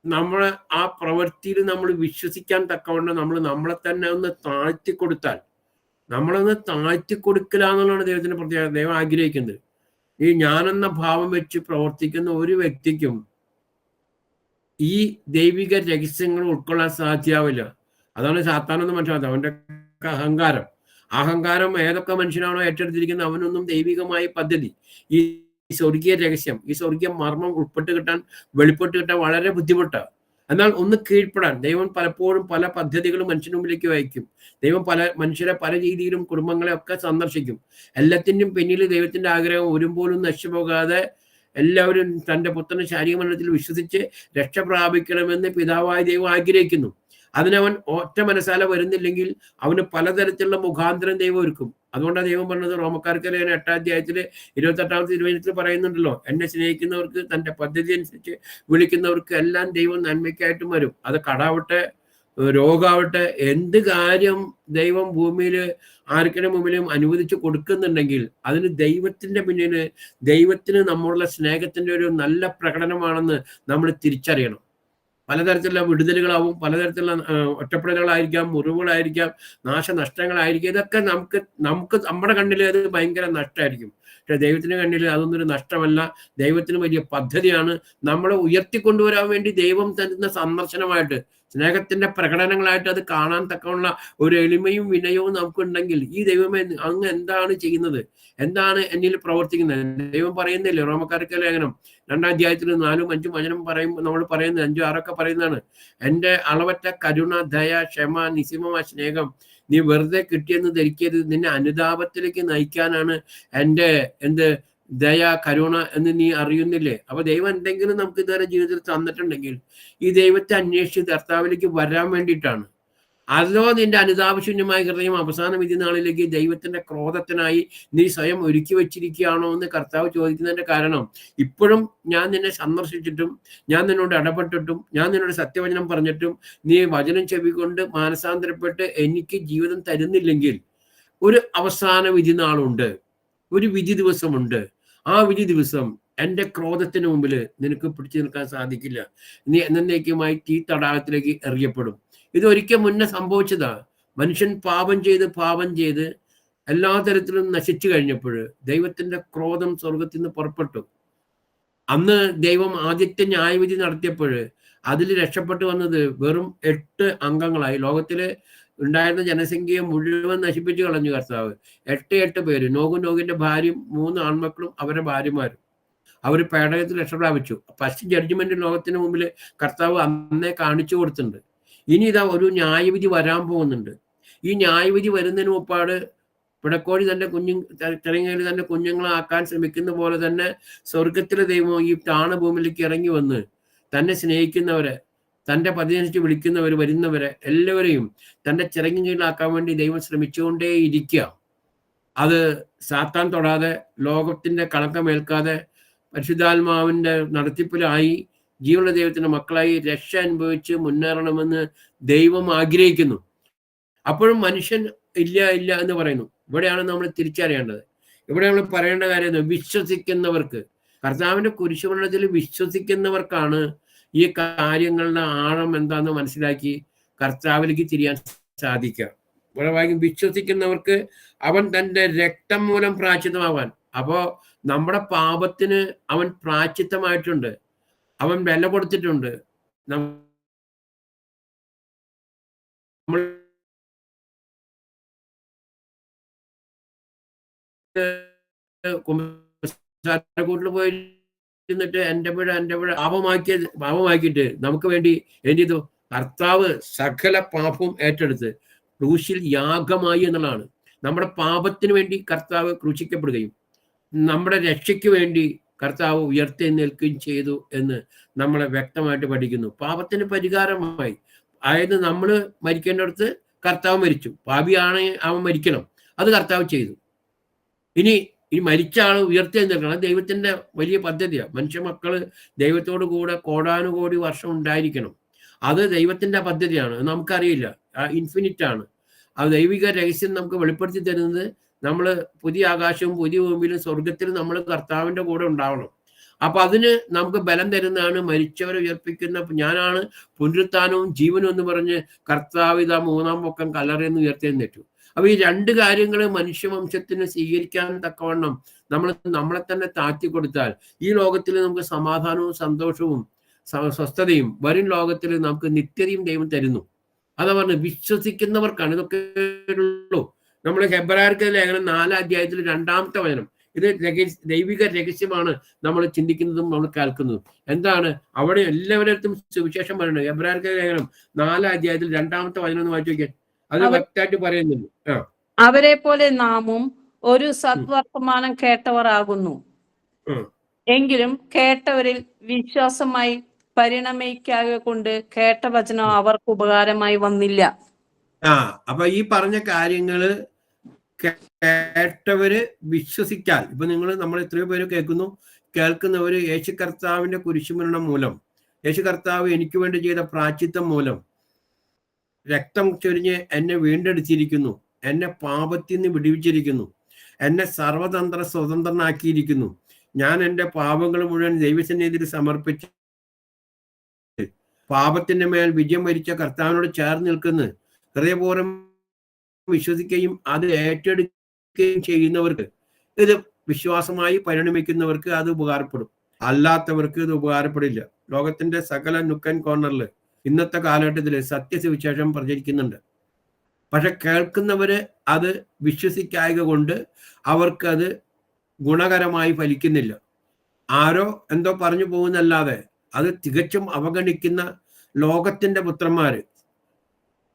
നമ്മളെ ആ പ്രവൃത്തിയിൽ നമ്മൾ വിശ്വസിക്കാൻ തക്കവണ്ണം നമ്മളെ തന്നെ ഒന്ന് താഴ്ത്തിക്കൊടുത്താൽ, നമ്മളൊന്ന് താഴ്ത്തിക്കൊടുക്കലാന്നുള്ളതാണ് ദൈവത്തിന്റെ പ്രത്യേകത. ദൈവം ആഗ്രഹിക്കുന്നത് ഈ ഞാനെന്ന ഭാവം വെച്ച് പ്രവർത്തിക്കുന്ന ഒരു വ്യക്തിക്കും ഈ ദൈവിക രഹസ്യങ്ങൾ ഉൾക്കൊള്ളാൻ സാധ്യമാവില്ല. അതാണ് സാത്താനെന്ന് മനസ്സിലാക്കുന്നത്. അവന്റെ അഹങ്കാരം ഏതൊക്കെ മനുഷ്യനാണോ ഏറ്റെടുത്തിരിക്കുന്നത് അവനൊന്നും ദൈവികമായ പദ്ധതി, ഈ സ്വർഗീയ രഹസ്യം, ഈ സ്വർഗീയ മർമ്മം വെളിപ്പെട്ട് കിട്ടാൻ വളരെ ബുദ്ധിമുട്ടാണ്. എന്നാൽ ഒന്ന് കീഴ്പ്പെടാൻ ദൈവം പലപ്പോഴും പല പദ്ധതികളും മനുഷ്യന് മുമ്പിലേക്ക് വയ്ക്കും. ദൈവം മനുഷ്യരെ പല രീതിയിലും കുടുംബങ്ങളെ ഒക്കെ സന്ദർശിക്കും. എല്ലാത്തിൻ്റെയും പിന്നിൽ ദൈവത്തിന്റെ ആഗ്രഹം ഒരുപോലും നശിച്ചുപോകാതെ എല്ലാവരും തൻ്റെ പുത്രന്റെ ശാരീരിക മരണത്തിൽ വിശ്വസിച്ച് രക്ഷ പ്രാപിക്കണമെന്ന് പിതാവായ ദൈവം ആഗ്രഹിക്കുന്നു. അതിനവൻ ഒറ്റ മനസ്സാല വരുന്നില്ലെങ്കിൽ അവന് പലതരത്തിലുള്ള മുഖാന്തരം ദൈവം ഒരുക്കും. അതുകൊണ്ടാണ് ദൈവം പറഞ്ഞത് റോമക്കാർക്ക് 8-ാം അധ്യായത്തില് 28-ാമത്തെ തിരുവചനത്തിൽ പറയുന്നുണ്ടല്ലോ, എന്നെ സ്നേഹിക്കുന്നവർക്ക് തൻ്റെ പദ്ധതി അനുസരിച്ച് വിളിക്കുന്നവർക്ക് എല്ലാം ദൈവം നന്മയ്ക്കായിട്ടും വരും. അത് കടാവട്ടെ, രോഗാവട്ടെ, എന്ത് കാര്യം ദൈവം ഭൂമിയിൽ ആർക്കിന്റെ മുമ്പിലും അനുവദിച്ചു കൊടുക്കുന്നുണ്ടെങ്കിൽ അതിന് ദൈവത്തിന്റെ പിന്നിൽ ദൈവത്തിന് നമ്മളുള്ള സ്നേഹത്തിന്റെ ഒരു നല്ല പ്രകടനമാണെന്ന് നമ്മൾ തിരിച്ചറിയണം. പലതരത്തിലുള്ള വിടുതലുകളാവും, പലതരത്തിലുള്ള ഒറ്റപ്പെടലുകളായിരിക്കാം, മുറിവുകളായിരിക്കാം, നാശനഷ്ടങ്ങളായിരിക്കും. ഇതൊക്കെ നമുക്ക് നമ്മുടെ കണ്ണിൽ അത് ഭയങ്കര നഷ്ടമായിരിക്കും. പക്ഷെ ദൈവത്തിന്റെ കണ്ണിൽ അതൊന്നൊരു നഷ്ടമല്ല. ദൈവത്തിന് വലിയ പദ്ധതിയാണ്. നമ്മളെ ഉയർത്തിക്കൊണ്ടുവരാൻ വേണ്ടി ദൈവം തരുന്ന സന്ദർശനമായിട്ട്, സ്നേഹത്തിന്റെ പ്രകടനങ്ങളായിട്ട് അത് കാണാൻ തക്കമുള്ള ഒരു എളിമയും വിനയവും നമുക്കുണ്ടെങ്കിൽ ഈ ദൈവമേ അങ്ങ് എന്താണ് ചെയ്യുന്നത്, എന്താണ് എന്നിൽ പ്രവർത്തിക്കുന്നത്? ദൈവം പറയുന്നില്ലേ റോമക്കാർക്ക് ലേഖനം 2-ാം അധ്യായത്തിൽ 4-5 വചനം പറയുമ്പോൾ നമ്മൾ പറയുന്നത് 5-6 പറയുന്നതാണ്. എൻ്റെ അളവറ്റ കരുണ, ദയ, ക്ഷമ, നിസിമ സ്നേഹം നീ വെറുതെ കിട്ടിയെന്ന് ധരിക്കരുത്. നിന്നെ അനുതാപത്തിലേക്ക് നയിക്കാനാണ് എൻ്റെ ദയ, കരുണ എന്ന് നീ അറിയുന്നില്ലേ? അപ്പൊ ദൈവം എന്തെങ്കിലും നമുക്ക് ഇതുവരെ ജീവിതത്തിൽ തന്നിട്ടുണ്ടെങ്കിൽ ഈ ദൈവത്തെ അന്വേഷിച്ച് കർത്താവിലേക്ക് വരാൻ വേണ്ടിയിട്ടാണ്. അതോ നിന്റെ അനുതാപശൂന്യമായ ഹൃദയം അവസാന വിധി നാളിലേക്ക് ദൈവത്തിന്റെ ക്രോധത്തിനായി നീ സ്വയം ഒരുക്കി വെച്ചിരിക്കുകയാണോ എന്ന് കർത്താവ് ചോദിക്കുന്നതിന്റെ കാരണം, ഇപ്പോഴും ഞാൻ നിന്നെ സന്ദർശിച്ചിട്ടും ഞാൻ നിന്നോട് ഇടപെട്ടിട്ടും ഞാൻ നിന്നോട് സത്യവചനം പറഞ്ഞിട്ടും നീ വചനം ചെവികൊണ്ട് മാനസാന്തരപ്പെട്ട് എനിക്ക് ജീവിതം തരുന്നില്ലെങ്കിൽ ഒരു അവസാന വിധി നാളുണ്ട്, ഒരു വിധി ദിവസമുണ്ട്. ആ വിധി ദിവസം എൻ്റെ ക്രോധത്തിന് മുമ്പിൽ നിനക്ക് പിടിച്ചു നിൽക്കാൻ സാധിക്കില്ല. നീ എന്നേക്കുമായി തീ തടാകത്തിലേക്ക് എറിയപ്പെടും. ഇതൊരിക്കൽ മുന്നേ സംഭവിച്ചതാ. മനുഷ്യൻ പാപം ചെയ്ത് എല്ലാ തരത്തിലും നശിച്ചു കഴിഞ്ഞപ്പോൾ ദൈവത്തിന്റെ ക്രോധം സ്വർഗത്തിൽ നിന്ന് പുറപ്പെട്ടു. അന്ന് ദൈവം ആദ്യത്തെ ന്യായവിധി നടത്തിയപ്പോൾ അതിൽ രക്ഷപ്പെട്ടു വന്നത് വെറും 8 അംഗങ്ങളായി. ലോകത്തില് ഉണ്ടായിരുന്ന ജനസംഖ്യയെ മുഴുവൻ നശിപ്പിച്ചു കളഞ്ഞു കർത്താവ്. 8 പേര്, നോഗിന്റെ ഭാര്യയും 3 ആൺമക്കളും അവരുടെ ഭാര്യമാരും. അവർ പേടകത്തിൽ രക്ഷപ്രാപിച്ചു. ഫസ്റ്റ് ജഡ്ജ്മെന്റ് ലോകത്തിന് മുമ്പിൽ കർത്താവ് അന്നേ കാണിച്ചു കൊടുത്തിട്ടുണ്ട്. ഇനി ഇതാ ഒരു ന്യായവിധി വരാൻ പോകുന്നുണ്ട്. ഈ ന്യായവിധി വരുന്നതിന് മുമ്പാട് പിടക്കോഴി തന്റെ ചെറിയ തന്റെ കുഞ്ഞുങ്ങളെ ആക്കാൻ ശ്രമിക്കുന്ന പോലെ തന്നെ സ്വർഗത്തിലെ ദൈവം ഈ താണഭൂമിയിലേക്ക് ഇറങ്ങി വന്ന് തന്നെ സ്നേഹിക്കുന്നവരെ, തന്റെ പതിനനുസരിച്ച് വിളിക്കുന്നവർ, വരുന്നവരെ എല്ലാവരെയും തന്റെ ചിറങ്ങിലാക്കാൻ വേണ്ടി ദൈവം ശ്രമിച്ചുകൊണ്ടേ ഇരിക്കുക. അത് സാത്താൻ തൊടാതെ, ലോകത്തിന്റെ കളങ്കമേൽക്കാതെ, പരിശുദ്ധാത്മാവിന്റെ നടത്തിപ്പിലായി ജീവനുള്ള ദൈവത്തിന്റെ മക്കളായി രക്ഷ അനുഭവിച്ച് മുന്നേറണമെന്ന് ദൈവം ആഗ്രഹിക്കുന്നു. അപ്പോഴും മനുഷ്യൻ ഇല്ല എന്ന് പറയുന്നു. ഇവിടെയാണ് നമ്മൾ തിരിച്ചറിയേണ്ടത്. ഇവിടെ നമ്മൾ പറയേണ്ട കാര്യം, വിശ്വസിക്കുന്നവർക്ക്, കർത്താവിന്റെ കുരിശുമരണത്തിൽ വിശ്വസിക്കുന്നവർക്കാണ് ഈ കാര്യങ്ങളുടെ ആഴം എന്താന്ന് മനസ്സിലാക്കി കർത്താവിലേക്ക് തിരിയാൻ സാധിക്കുക. ഇവിടെ വായിക്കും, വിശ്വസിക്കുന്നവർക്ക് അവൻ തന്റെ രക്തം മൂലം പ്രായശ്ചിത്തമാവാൻ. അപ്പോ നമ്മുടെ പാപത്തിന് അവൻ പ്രായശ്ചിത്തമായിട്ടുണ്ട്, അവൻ വില കൊടുത്തിട്ടുണ്ട്. നമ്മൾ കൂട്ടിൽ പോയിരുന്നിട്ട് എൻ്റെ പിഴ പാപമാക്കിയിട്ട് നമുക്ക് വേണ്ടി എന്ത് ചെയ്തു? കർത്താവ് സകല പാപവും ഏറ്റെടുത്ത് ക്രൂശിൽ യാഗമായി എന്നുള്ളതാണ്. നമ്മുടെ പാപത്തിന് വേണ്ടി കർത്താവ് ക്രൂശിക്കപ്പെടുകയും നമ്മുടെ രക്ഷയ്ക്ക് വേണ്ടി കർത്താവ് ഉയർത്തെഴുന്നേൽക്കുകയും ചെയ്തു എന്ന് നമ്മളെ വ്യക്തമായിട്ട് പഠിക്കുന്നു. പാപത്തിന് പരിഹാരമായി, അതായത് നമ്മൾ മരിക്കേണ്ടടുത്ത് കർത്താവ് മരിച്ചു. പാപിയാണ് അവൻ മരിക്കണം, അത് കർത്താവ് ചെയ്തു. ഇനി ഈ മരിച്ച ആൾ ഉയർത്തെഴുന്നേൽക്കണം, അത് ദൈവത്തിന്റെ വലിയ പദ്ധതിയാണ്. മനുഷ്യ മക്കള് ദൈവത്തോടു കൂടെ കോടാനുകോടി വർഷം ഉണ്ടായിരിക്കണം, അത് ദൈവത്തിന്റെ പദ്ധതിയാണ്. നമുക്കറിയില്ല, ഇൻഫിനിറ്റ് ആണ്. ആ ദൈവിക രഹസ്യം നമുക്ക് വെളിപ്പെടുത്തി തരുന്നത് നമ്മൾ പുതിയ ആകാശവും പുതിയ ഭൂമിയിലും സ്വർഗത്തിലും നമ്മൾ കർത്താവിന്റെ കൂടെ ഉണ്ടാവണം. അപ്പൊ അതിന് നമുക്ക് ബലം തരുന്നതാണ് മരിച്ചവരെ ഉയർപ്പിക്കുന്ന, ഞാനാണ് പുനരുത്ഥാനവും ജീവനും എന്ന് പറഞ്ഞ് കർത്താവ് ഇതാ 3-ാം പൊക്കം കല്ലറയെന്ന് ഉയർത്തെഴുന്നേറ്റു. അപ്പൊ ഈ 2 കാര്യങ്ങൾ മനുഷ്യവംശത്തിന് സ്വീകരിക്കാൻ തക്കവണ്ണം നമ്മളെ തന്നെ താഴ്ത്തി കൊടുത്താൽ ഈ ലോകത്തിൽ നമുക്ക് സമാധാനവും സന്തോഷവും സ്വസ്ഥതയും, വരും ലോകത്തിൽ നമുക്ക് നിത്യതയും ദൈവം തരുന്നു. അതാ പറഞ്ഞ് വിശ്വസിക്കുന്നവർക്കാണ് ഇതൊക്കെ ഉള്ളൂ. നമ്മൾ ഹെബ്രായർക്ക് ലേഖനം 4-ാം അധ്യായത്തിൽ 2-ാമത്തെ വചനം, ഇത് ദൈവിക രഹസ്യമാണ് നമ്മൾ ചിന്തിക്കുന്നതും നമ്മൾ കേൾക്കുന്നതും. എന്താണ് അവിടെ എല്ലാവരും സുവിശേഷം പറയുന്നത്? ഹെബ്രായർക്ക് ലേഖനം 4-ാം അധ്യായത്തിൽ 2-ാമത്തെ വചനം ഒന്ന് വായിച്ചു നോക്കിയാൽ അത് വ്യക്തമായിട്ട് പറയുന്നുണ്ട്. അവരെ പോലെ നാമും ഒരു സദ്വർത്തമാനം കേട്ടവർ ആകുന്നു, എങ്കിലും കേട്ടവരിൽ വിശ്വാസമായി പരിണമിക്കാതെ കൊണ്ട് കേട്ട വചനം അവർക്ക് ഉപകാരമായി വന്നില്ല. അപ്പൊ ഈ പറഞ്ഞ കാര്യങ്ങള് കേട്ടവര് വിശ്വസിച്ചാൽ, ഇപ്പൊ നമ്മൾ എത്രയോ പേര് കേൾക്കുന്നവര് യേശു കർത്താവിന്റെ കുരിശുമരണം മൂലം, യേശു കർത്താവ് എനിക്ക് വേണ്ടി ചെയ്ത പ്രായശ്ചിത്തം മൂലം രക്തം ചൊരിഞ്ഞ് എന്നെ വീണ്ടെടുത്തിരിക്കുന്നു, എന്നെ പാപത്തിൽ നിന്ന് വിടുവിച്ചിരിക്കുന്നു, എന്നെ സർവതന്ത്ര സ്വതന്ത്രനാക്കിയിരിക്കുന്നു, ഞാൻ എൻ്റെ പാപങ്ങൾ മുഴുവൻ ദൈവസന്നിധിയിൽ സമർപ്പിച്ച് പാപത്തിന്റെ മേൽ വിജയം വരിച്ച കർത്താവിനോട് ചേർന്ന് നിൽക്കുന്നു ഹൃദയപൂർവ്വം വിശ്വസിക്കുകയും അത് ഏറ്റെടുക്കുകയും ചെയ്യുന്നവർക്ക്, ഇത് വിശ്വാസമായി പരിണമിക്കുന്നവർക്ക് അത് ഉപകാരപ്പെടും. അല്ലാത്തവർക്ക് ഇത് ഉപകാരപ്പെടില്ല. ലോകത്തിന്റെ സകല നുക്കൻ കോർണറിൽ ഇന്നത്തെ കാലഘട്ടത്തിൽ സത്യസുവിശേഷം പ്രചരിക്കുന്നുണ്ട്. പക്ഷെ കേൾക്കുന്നവര് അത് വിശ്വസിക്കായക കൊണ്ട് അവർക്കത് ഗുണകരമായി ഫലിക്കുന്നില്ല. ആരോ എന്തോ പറഞ്ഞു പോകുന്നല്ലാതെ അത് തികച്ചും അവഗണിക്കുന്ന ലോകത്തിന്റെ പുത്രന്മാര്,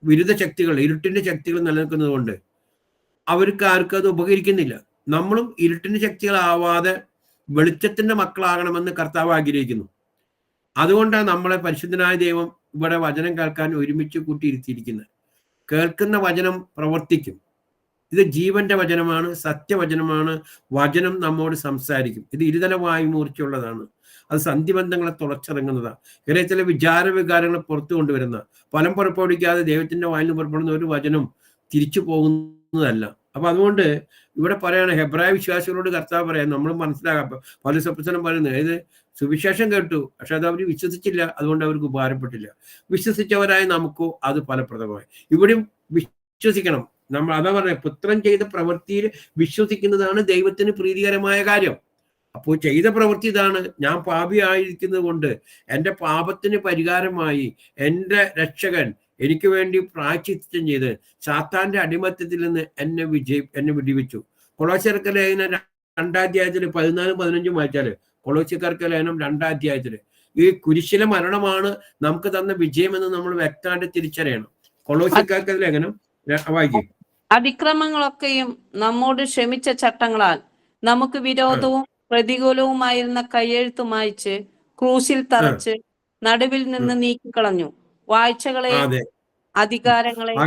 വിരുദ്ധ ശക്തികൾ, ഇരുട്ടിന്റെ ശക്തികൾ നിലനിൽക്കുന്നത് കൊണ്ട് അവർക്ക് ആർക്കും അത് ഉപകരിക്കുന്നില്ല. നമ്മളും ഇരുട്ടിന്റെ ശക്തികളാവാതെ വെളിച്ചത്തിന്റെ മക്കളാകണമെന്ന് കർത്താവ് ആഗ്രഹിക്കുന്നു. അതുകൊണ്ടാണ് നമ്മളെ പരിശുദ്ധനായ ദൈവം ഇവിടെ വചനം കേൾക്കാൻ ഒരുമിച്ച് കൂട്ടിയിരുത്തിയിരിക്കുന്നത്. കേൾക്കുന്ന വചനം പ്രവർത്തിക്കും. ഇത് ജീവന്റെ വചനമാണ്, സത്യവചനമാണ്. വചനം നമ്മോട് സംസാരിക്കും. ഇത് ഇരുതല വായുമൂർച്ചയുള്ളതാണ്. അത് സന്ധിബന്ധങ്ങളെ തുളച്ചിറങ്ങുന്നതാണ്. ഹൃദയത്തിലെ വികാരങ്ങൾ പുറത്തു കൊണ്ടുവരുന്ന, ഫലം പുറപ്പെടുവിക്കാതെ ദൈവത്തിന്റെ വായിൽ നിന്ന് പുറപ്പെടുന്ന ഒരു വചനം തിരിച്ചു പോകുന്നതല്ല. അപ്പൊ അതുകൊണ്ട് ഇവിടെ പറയാണ്, ഹെബ്രായ വിശ്വാസികളോട് കർത്താവ് പറയാം, നമ്മൾ മനസ്സിലാകാം. പൗലോസ് പറയുന്നത്, അതായത് സുവിശേഷം കേട്ടു, പക്ഷെ അത് അവർ വിശ്വസിച്ചില്ല, അതുകൊണ്ട് അവർക്ക് ഉപകാരപ്പെട്ടില്ല. വിശ്വസിച്ചവരായ നമുക്കോ അത് ഫലപ്രദമായി. ഇവിടെയും വിശ്വസിക്കണം. നമ്മൾ അതാ പറയുന്നത്, പുത്രൻ ചെയ്ത പ്രവൃത്തിയിൽ വിശ്വസിക്കുന്നതാണ് ദൈവത്തിന് പ്രീതികരമായ കാര്യം. അപ്പോൾ ചെയ്ത പ്രവൃത്തി ഇതാണ്: ഞാൻ പാപിയായിരിക്കുന്നത് കൊണ്ട് എൻ്റെ പാപത്തിന് പരിഹാരമായി എൻ്റെ രക്ഷകൻ എനിക്ക് വേണ്ടി പ്രായശ്ചിത്തം ചെയ്ത് സാത്താന്റെ അടിമത്തത്തിൽ നിന്ന് എന്നെ വിടിവിച്ചു. കൊളോസ്യർക്ക് ലേഖനം 2-ാം അധ്യായത്തിൽ 14-15 വായിച്ചാല്, കൊളോസ്യക്കാർക്ക് ലേഖനം 2-ാം അധ്യായത്തില് ഈ കുരിശിലെ മരണമാണ് നമുക്ക് തന്ന വിജയമെന്ന് നമ്മൾ വ്യക്തമായിട്ട് തിരിച്ചറിയണം. കൊളോസ്യക്കാർക്ക് ലേഖനം വായിക്കും. അതിക്രമങ്ങളൊക്കെയും നമ്മോട് ക്ഷമിച്ച ചട്ടങ്ങളാൽ നമുക്ക് വിരോധവും പ്രതികൂലവുമായിരുന്ന കയ്യെഴുത്ത് മായ്ച്ച് ക്രൂശിൽ തറച്ച് നടുവിൽ നിന്ന് നീക്കിക്കളഞ്ഞു. വാഴ്ചകളെയും അധികാരങ്ങളെയും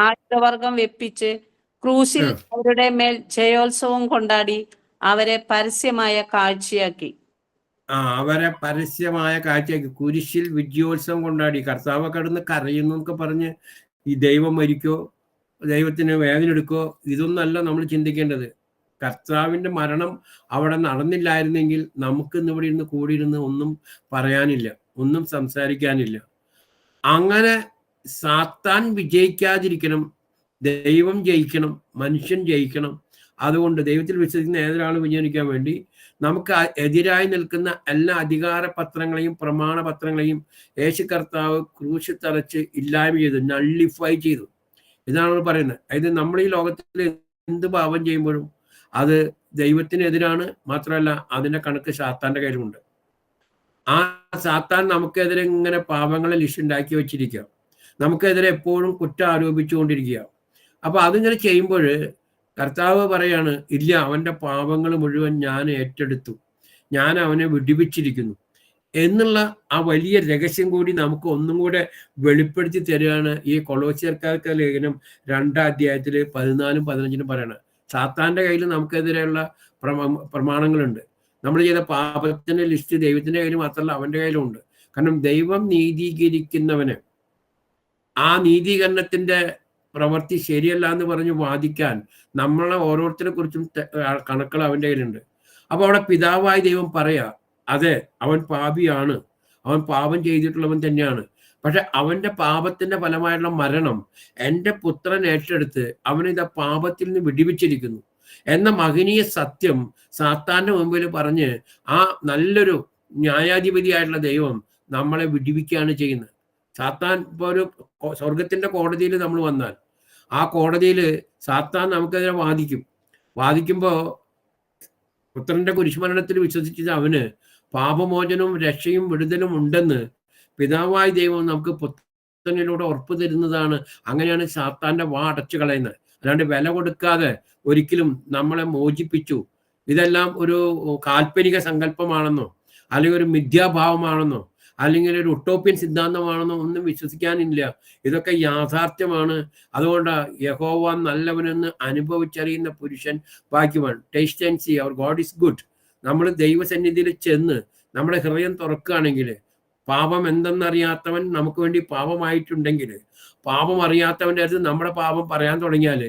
ആയുധവർഗം വെപ്പിച്ച് ക്രൂശിൽ അവരുടെ മേൽ ജയോത്സവം കൊണ്ടാടി അവരെ പരസ്യമായ കാഴ്ചയാക്കി. കുരിശിൽ വിജയോത്സവം കൊണ്ടാടി. കർത്താവ് കടന്ന് കരയുന്നു എന്നൊക്കെ പറഞ്ഞ് ഈ ദൈവം മരിക്കോ, ദൈവത്തിന് വേദന എടുക്കോ, ഇതൊന്നല്ല നമ്മൾ ചിന്തിക്കേണ്ടത്. കർത്താവിന്റെ മരണം അവിടെ നടന്നില്ലായിരുന്നെങ്കിൽ നമുക്ക് ഇന്നിവിടെ ഇരുന്ന് കൂടിയിരുന്ന് ഒന്നും പറയാനില്ല, ഒന്നും സംസാരിക്കാനില്ല. അങ്ങനെ സാത്താൻ വിജയിക്കാതിരിക്കണം, ദൈവം ജയിക്കണം, മനുഷ്യൻ ജയിക്കണം. അതുകൊണ്ട് ദൈവത്തിൽ വിശ്വസിക്കുന്ന ഏതൊരാളും വിജയിക്കാൻ വേണ്ടി നമുക്ക് എതിരായി നിൽക്കുന്ന എല്ലാ അധികാര പത്രങ്ങളെയും പ്രമാണ പത്രങ്ങളെയും യേശു കർത്താവ് ക്രൂശിൽ തറച്ച് ഇല്ലായ്മ ചെയ്തു, നള്ളിഫൈ ചെയ്തു. ഇതാണ് പറയുന്നത്. അതായത് നമ്മൾ ഈ ലോകത്തിൽ എന്ത് പാപം ചെയ്യുമ്പോഴും അത് ദൈവത്തിനെതിരാണ്. മാത്രമല്ല അതിന്റെ കണക്ക് സാത്താന്റെ കയ്യിലുണ്ട്. ആ സാത്താൻ നമുക്കെതിരെ ഇങ്ങനെ പാപങ്ങളെ ലിസ്റ്റ് ഉണ്ടാക്കി വെച്ചിരിക്കുക, നമുക്കെതിരെ എപ്പോഴും കുറ്റം ആരോപിച്ചുകൊണ്ടിരിക്കുക. അപ്പൊ അതിങ്ങനെ ചെയ്യുമ്പോൾ കർത്താവ് പറയാണ്, ഇല്ല, അവന്റെ പാപങ്ങൾ മുഴുവൻ ഞാൻ ഏറ്റെടുത്തു, ഞാൻ അവനെ വിടിവിച്ചിരിക്കുന്നു എന്നുള്ള ആ വലിയ രഹസ്യം കൂടി നമുക്ക് ഒന്നും കൂടെ വെളിപ്പെടുത്തി തരികയാണ് ഈ കൊളോസ്യർക്കാർക്ക് ലേഖനം 2-ാം അധ്യായത്തിൽ 14-15 പറയണത്. സാത്താന്റെ കയ്യിൽ നമുക്കെതിരെയുള്ള പ്രമാണങ്ങളുണ്ട്. നമ്മൾ ചെയ്ത പാപത്തിന്റെ ലിസ്റ്റ് ദൈവത്തിന്റെ കയ്യിൽ മാത്രമല്ല അവന്റെ കയ്യിലും ഉണ്ട്. കാരണം ദൈവം നീതീകരിക്കുന്നവന് ആ നീതീകരണത്തിന്റെ പ്രവൃത്തി ശരിയല്ല എന്ന് പറഞ്ഞ് വാദിക്കാൻ നമ്മളെ ഓരോരുത്തരെ കുറിച്ചും കണക്കുകൾ അവന്റെ കയ്യിലുണ്ട്. അപ്പൊ അവിടെ പിതാവായ ദൈവം പറയാ, അതെ, അവൻ പാപിയാണ്, അവൻ പാപം ചെയ്തിട്ടുള്ളവൻ തന്നെയാണ്. പക്ഷെ അവന്റെ പാപത്തിന്റെ ഫലമായിട്ടുള്ള മരണം എൻ്റെ പുത്രൻ ഏറ്റെടുത്ത് അവനിത് പാപത്തിൽ നിന്ന് വിടിവിച്ചിരിക്കുന്നു എന്ന മഹനീയ സത്യം സാത്താന്റെ മുമ്പിൽ പറഞ്ഞ് ആ നല്ലൊരു ന്യായാധിപതിയായിട്ടുള്ള ദൈവം നമ്മളെ വിടിവിക്കുകയാണ് ചെയ്യുന്നത്. സാത്താൻ ഇപ്പോൾ ഒരു സ്വർഗത്തിന്റെ കോടതിയിൽ നമ്മൾ വന്നാൽ ആ കോടതിയിൽ സാത്താൻ നമുക്കെതിരെ വാദിക്കുമ്പോൾ പുത്രന്റെ കുരിശുമരണത്തിൽ വിശ്വസിച്ചത് അവന് പാപമോചനവും രക്ഷയും വിടുതലും ഉണ്ടെന്ന് പിതാവായ ദൈവം നമുക്ക് പുത്രനിലൂടെ ഉറപ്പ് തരുന്നതാണ്. അങ്ങനെയാണ് സാത്താന്റെ വാ അടച്ചു കളയുന്നത്. അല്ലാണ്ട് വില കൊടുക്കാതെ ഒരിക്കലും നമ്മളെ മോചിപ്പിച്ചു, ഇതെല്ലാം ഒരു കാൽപ്പനിക സങ്കല്പമാണെന്നോ അല്ലെങ്കിൽ ഒരു മിഥ്യാഭാവമാണെന്നോ അല്ലെങ്കിൽ ഒരു ഉട്ടോപ്യൻ സിദ്ധാന്തമാണെന്നോ ഒന്നും വിശ്വസിക്കാനില്ല. ഇതൊക്കെ യാഥാർത്ഥ്യമാണ്. അതുകൊണ്ട് യഹോവ നല്ലവനെന്ന് അനുഭവിച്ചറിയുന്ന പുരുഷൻ ഭാഗ്യവാൻ. Taste and see our God is good. നമ്മൾ ദൈവസന്നിധിയിൽ ചെന്ന് നമ്മുടെ ഹൃദയം തുറക്കുകയാണെങ്കിൽ, പാപം എന്തെന്നറിയാത്തവൻ നമുക്ക് വേണ്ടി പാപമായിട്ടുണ്ടെങ്കിൽ, പാപം അറിയാത്തവൻ്റെ അടുത്ത് നമ്മുടെ പാപം പറയാൻ തുടങ്ങിയാൽ